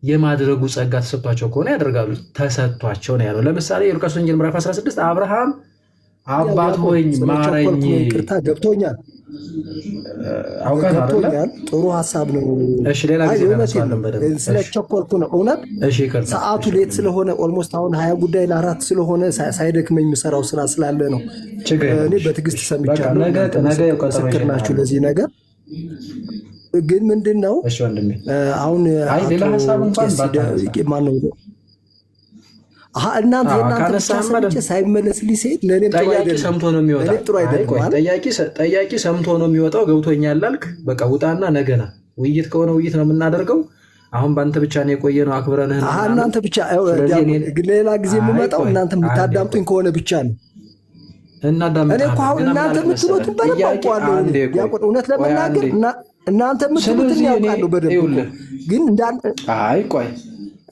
B: የማድረጉ ጸጋ ተሰጥቷቸው ከሆነ ያደርጋሉ። ተሰጥቷቸው ነው ያለው። ለምሳሌ የሉቃስ ወንጌል ምዕራፍ 16 አብርሃም አባት ሆይ ማረኝ፣
C: ቅርታ ገብቶኛል።
B: አውቀን አይደለ?
C: ጥሩ ሀሳብ ነው።
B: እሺ ሌላ ጊዜ እናነሳለን በደንብ።
C: ስለቸኮልኩ ነው እውነት። ሰዓቱ ሌት ስለሆነ ኦልሞስት አሁን 20 ጉዳይ ለ4 ስለሆነ ሳይደክመኝ የምሰራው ስራ ስላለ ነው። እኔ በትዕግስት ሰምቻለሁ። ነገ ምስክር ናችሁ ለዚህ ነገር። ግን ምንድን ነው አሁን
B: ሌላ ሀሳብ እንኳን
C: ማነው እናንተ የእናንተ ብቻ ሳይመለስ ሊሴድ ለእኔም ጥሩ አይደለም።
B: ሰምቶ ነው የሚወጣው። ጠያቂ ሰምቶ ነው የሚወጣው። ገብቶኛል አልክ። በቃ ውጣና ነገና ውይይት ከሆነ ውይይት ነው የምናደርገው። አሁን በአንተ ብቻ ነው የቆየ ነው አክብረንህ።
C: እናንተ ብቻ ሌላ ጊዜ የምመጣው እናንተ የምታዳምጡኝ ከሆነ ብቻ ነው። እኔ እኮ አሁን እናንተ የምትሉትን በደንብ አውቀዋለሁ። እውነት ለመናገር እናንተ የምትሉትን ያውቃለሁ በደንብ። ግን
B: ቆይ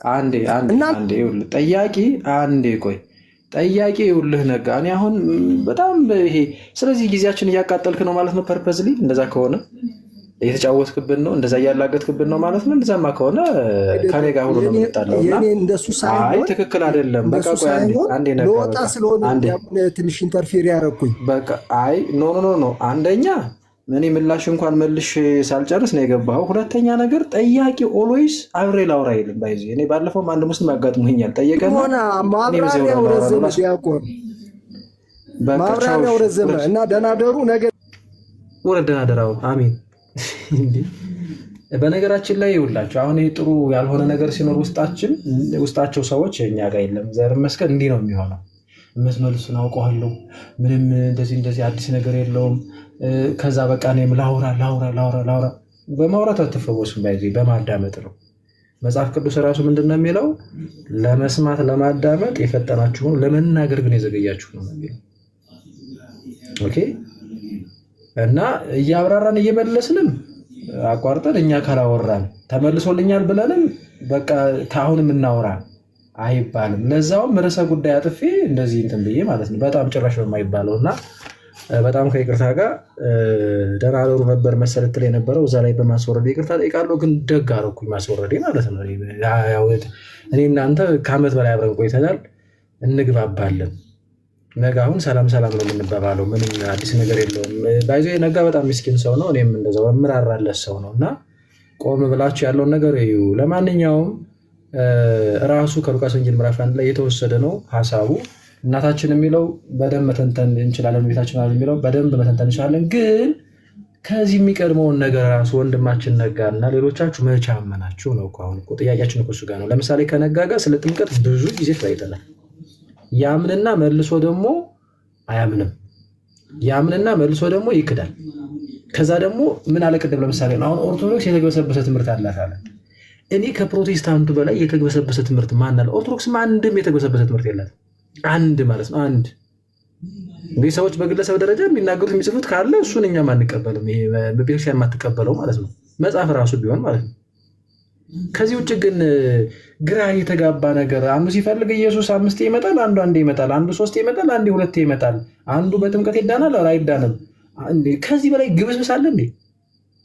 B: አንዴ ይኸውልህ ጠያቂ ይኸውልህ ነጋ። እኔ አሁን በጣም ይሄ ስለዚህ ጊዜያችን እያቃጠልክ ነው ማለት ነው። ፐርፐዝሊ እንደዛ ከሆነ እየተጫወትክብን ነው፣ እንደዛ እያላገጥክብን ነው ማለት ነው። እንደዛማ ከሆነ ከኔ ጋር ሁሉ ነው የምንጣላውና ትክክል አይደለም። በቃ ቆይ አንዴ ነጋ
C: ለወጣ ስለሆነ ትንሽ ኢንተርፌር ያደረኩኝ
B: በቃ ኖ አንደኛ እኔ ምላሽ እንኳን መልሽ ሳልጨርስ ነው የገባው። ሁለተኛ ነገር ጠያቂ ኦልዌይስ አብሬ ላውራ አይልም። ባይዚ እኔ ባለፈው አንድ ሙስሊም አጋጥሞኛል። ጠየቀና
C: ማብራሪያው ረዘመ ዲያቆን ማብራሪያው ረዘመ እና ደናደሩ ነገር
B: ወረደ ደናደራው አሜን። በነገራችን ላይ ይውላችሁ አሁን ይሄ ጥሩ ያልሆነ ነገር ሲኖር ውስጣቸው ሰዎች እኛ ጋር የለም ዘር መስከን እንዲህ ነው የሚሆነው። መስመልሱን አውቀዋለሁ ምንም እንደዚህ አዲስ ነገር የለውም። ከዛ በቃ እኔም ላውራ በማውራት አትፈወሱም። ባይዚ በማዳመጥ ነው። መጽሐፍ ቅዱስ ራሱ ምንድን ነው የሚለው? ለመስማት ለማዳመጥ የፈጠናችሁ ነው፣ ለመናገር ግን የዘገያችሁ ነው የሚለው። ኦኬ። እና እያብራራን እየመለስንም አቋርጠን እኛ ካላወራን ተመልሶልኛል ብለንም በቃ ከአሁንም እናወራ አይባልም። ለዛውም ርዕሰ ጉዳይ አጥፌ እንደዚህ እንትን ብዬ ማለት ነው። በጣም ጭራሽ በማይባለው እና በጣም ከይቅርታ ጋር ደህና አደሩ ነበር መሰለትል የነበረው እዛ ላይ በማስወረድ ይቅርታ ጠይቃለሁ። ግን ደግ አደረኩኝ ማስወረዴ ማለት ነው። እኔ እናንተ ከዓመት በላይ አብረን ቆይተናል፣ እንግባባለን። ነጋ አሁን ሰላም ነው የምንባባለው። ምንም አዲስ ነገር የለውም። ባይዞ ነጋ በጣም ምስኪን ሰው ነው፣ እኔም እንደዛው እምራራለት ሰው ነው እና ቆም ብላችሁ ያለውን ነገር እዩ። ለማንኛውም ራሱ ከሉቃስ ወንጌል ምዕራፍ 1 ላይ የተወሰደ ነው ሀሳቡ። እናታችን የሚለው በደንብ መተንተን እንችላለን፣ ቤታችን የሚለው በደንብ መተንተን እንችላለን። ግን ከዚህ የሚቀድመውን ነገር ራሱ ወንድማችን ነጋ እና ሌሎቻችሁ መቼ አመናችሁ ነው እኮ። አሁን እኮ ጥያቄያችን እኮ እሱ ጋር ነው። ለምሳሌ ከነጋ ጋር ስለ ጥምቀት ብዙ ጊዜ ተወያይተናል። ያምንና መልሶ ደግሞ አያምንም፣ ያምንና መልሶ ደግሞ ይክዳል። ከዛ ደግሞ ምን አለ ቅድም ለምሳሌ አሁን ኦርቶዶክስ የተግበሰበሰ ትምህርት አላት አለ። እኔ ከፕሮቴስታንቱ በላይ የተግበሰበሰ ትምህርት ማን አለ? ኦርቶዶክስም አንድም የተግበሰበሰ ትምህርት የላትም። አንድ ማለት ነው አንድ። እንግዲህ ሰዎች በግለሰብ ደረጃ የሚናገሩት የሚጽፉት ካለ እሱን እኛም አንቀበልም። ይሄ በቤተክርስቲያን የማትቀበለው ማለት ነው፣ መጽሐፍ ራሱ ቢሆን ማለት ነው። ከዚህ ውጭ ግን ግራ የተጋባ ነገር አንዱ ሲፈልግ ኢየሱስ 5 ይመጣል፣ አንዱ 1 ይመጣል፣ አንዱ 3 ይመጣል፣ አንዱ 2 ይመጣል፣ አንዱ በጥምቀት ይዳናል፣ አይዳንም። ከዚህ በላይ ግብስብስ አለ እንዴ?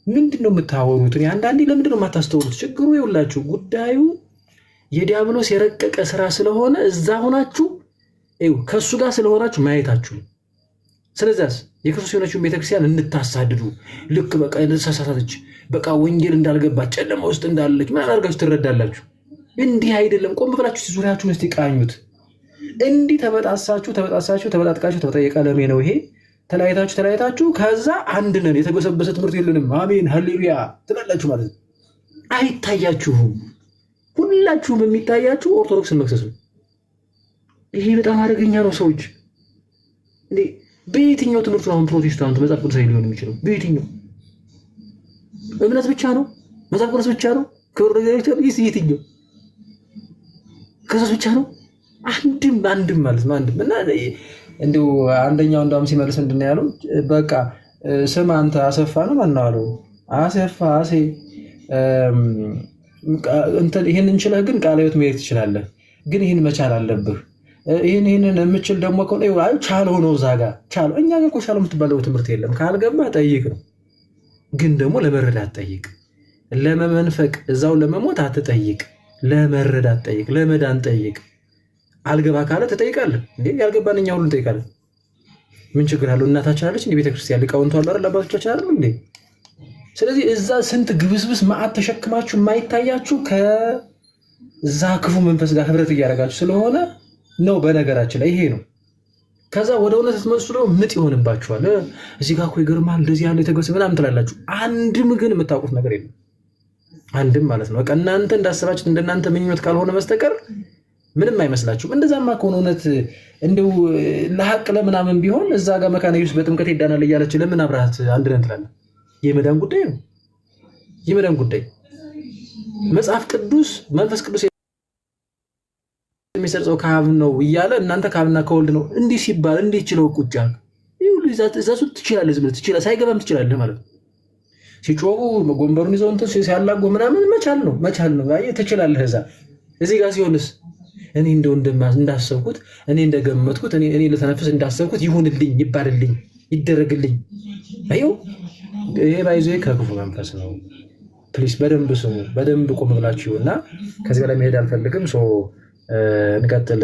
B: ምንድን ነው የምታወሩት? አንዳንዴ ለምንድን ነው የማታስተውሉት? ችግሩ ይውላችሁ ጉዳዩ የዲያብሎስ የረቀቀ ስራ ስለሆነ እዛ ሆናችሁ ከእሱ ጋር ስለሆናችሁ ማየታችሁ። ስለዚያስ የክርስቶስ የሆነችውን ቤተክርስቲያን እንድታሳድዱ ልክ በቃ ተሳሳተች፣ በቃ ወንጌል እንዳልገባት ጨለማ ውስጥ እንዳለች ምን አድርጋችሁ ትረዳላችሁ? እንዲህ አይደለም። ቆም ብላችሁ ዙሪያችሁን እስቲ ቃኙት። እንዲህ ተበጣጥቃችሁ ተበጠየቀለሜ ነው ይሄ። ተለያይታችሁ ከዛ አንድ ነን፣ የተጎሰበሰ ትምህርት የለንም፣ አሜን ሃሌሉያ ትላላችሁ ማለት ነው። አይታያችሁም። ሁላችሁም የሚታያችሁ ኦርቶዶክስን መክሰስ ነው። ይሄ በጣም አደገኛ ነው። ሰዎች እንዴ በየትኛው ትምህርት ነው አሁን ፕሮቴስታንቱ መጽሐፍ ቅዱሳዊ ሊሆን የሚችለው? በየትኛው እምነት ብቻ ነው? መጽሐፍ ቅዱስ ብቻ ነው? ክብር ለእግዚአብሔር። የትኛው ክርስቶስ ብቻ ነው? አንድም ማለት ነው አንድም። እና እንዲሁ አንደኛው እንዳውም ሲመልስ ምንድን ነው ያለው? በቃ ስም አንተ አሰፋ ነው ማነው አለው። አሰፋ አሴ ይህን እንችለህ ግን ቃለ ሕይወት መሄድ ትችላለህ፣ ግን ይህን መቻል አለብህ። ይህንን የምችል ደግሞ ከሆነ ቻለው ነው እዛ ጋር ቻለው። እኛ ጋር እኮ ቻለው የምትባለው ትምህርት የለም። ካልገባህ ጠይቅ ነው፣ ግን ደግሞ ለመረዳት ጠይቅ። ለመመንፈቅ እዛው ለመሞት አትጠይቅ፣ ለመረዳት ጠይቅ፣ ለመዳን ጠይቅ። አልገባ ካለ ትጠይቃለህ። እንዴ ያልገባን እኛ ሁሉ እንጠይቃለን። ምን ችግር አለው? እናታችን አለች እንደ ቤተክርስቲያን ሊቃውንቱ አሉ አይደል? አባቶቻችን አይደል እንዴ? ስለዚህ እዛ ስንት ግብስብስ መዓት ተሸክማችሁ የማይታያችሁ ከዛ ክፉ መንፈስ ጋር ህብረት እያደረጋችሁ ስለሆነ ነው። በነገራችን ላይ ይሄ ነው። ከዛ ወደ እውነት ስትመጡ ደግሞ ምጥ ይሆንባችኋል። እዚህ ጋር እኮ ይገርማል እንደዚህ ያለ የተገሰ ምናምን ትላላችሁ። አንድም ግን የምታውቁት ነገር የለም። አንድም ማለት ነው። በቃ እናንተ እንዳሰባችሁት እንደናንተ ምኞት ካልሆነ በስተቀር ምንም አይመስላችሁም። እንደዛማ ከሆነ እውነት እንደው ለሐቅ ለምናምን ቢሆን እዛ ጋር መካነ ኢየሱስ በጥምቀት ይዳናል እያለች ለምን አብረሃት አንድ ነን ትላለህ? የመዳን ጉዳይ ነው። የመዳን ጉዳይ መጽሐፍ ቅዱስ መንፈስ ቅዱስ የሚሰርጸው ከአብ ነው እያለ እናንተ ከአብና ከወልድ ነው እንዲህ ሲባል እንዴት ችለው ቁጭ አልክ? እዛሱ ትችላለህ፣ ዝም ብለህ ትችላለህ፣ ሳይገባም ትችላለህ ማለት ነው። ሲጮሁ ጎንበሩን ይዘው እንትን ሲያላጎ ምናምን መቻል ነው። አየህ ትችላለህ። እዚህ ጋር ሲሆንስ እኔ እንደው እንዳሰብኩት እኔ እንደገመትኩት እኔ ለተነፍስ እንዳሰብኩት ይሁንልኝ፣ ይባልልኝ፣ ይደረግልኝ። አየው ይሄ ባይዞ ከክፉ መንፈስ ነው። ፕሊስ በደንብ ስሙ፣ በደንብ ቆም ብላችሁ እና ከዚህ በላይ መሄድ አልፈልግም። እንቀጥል።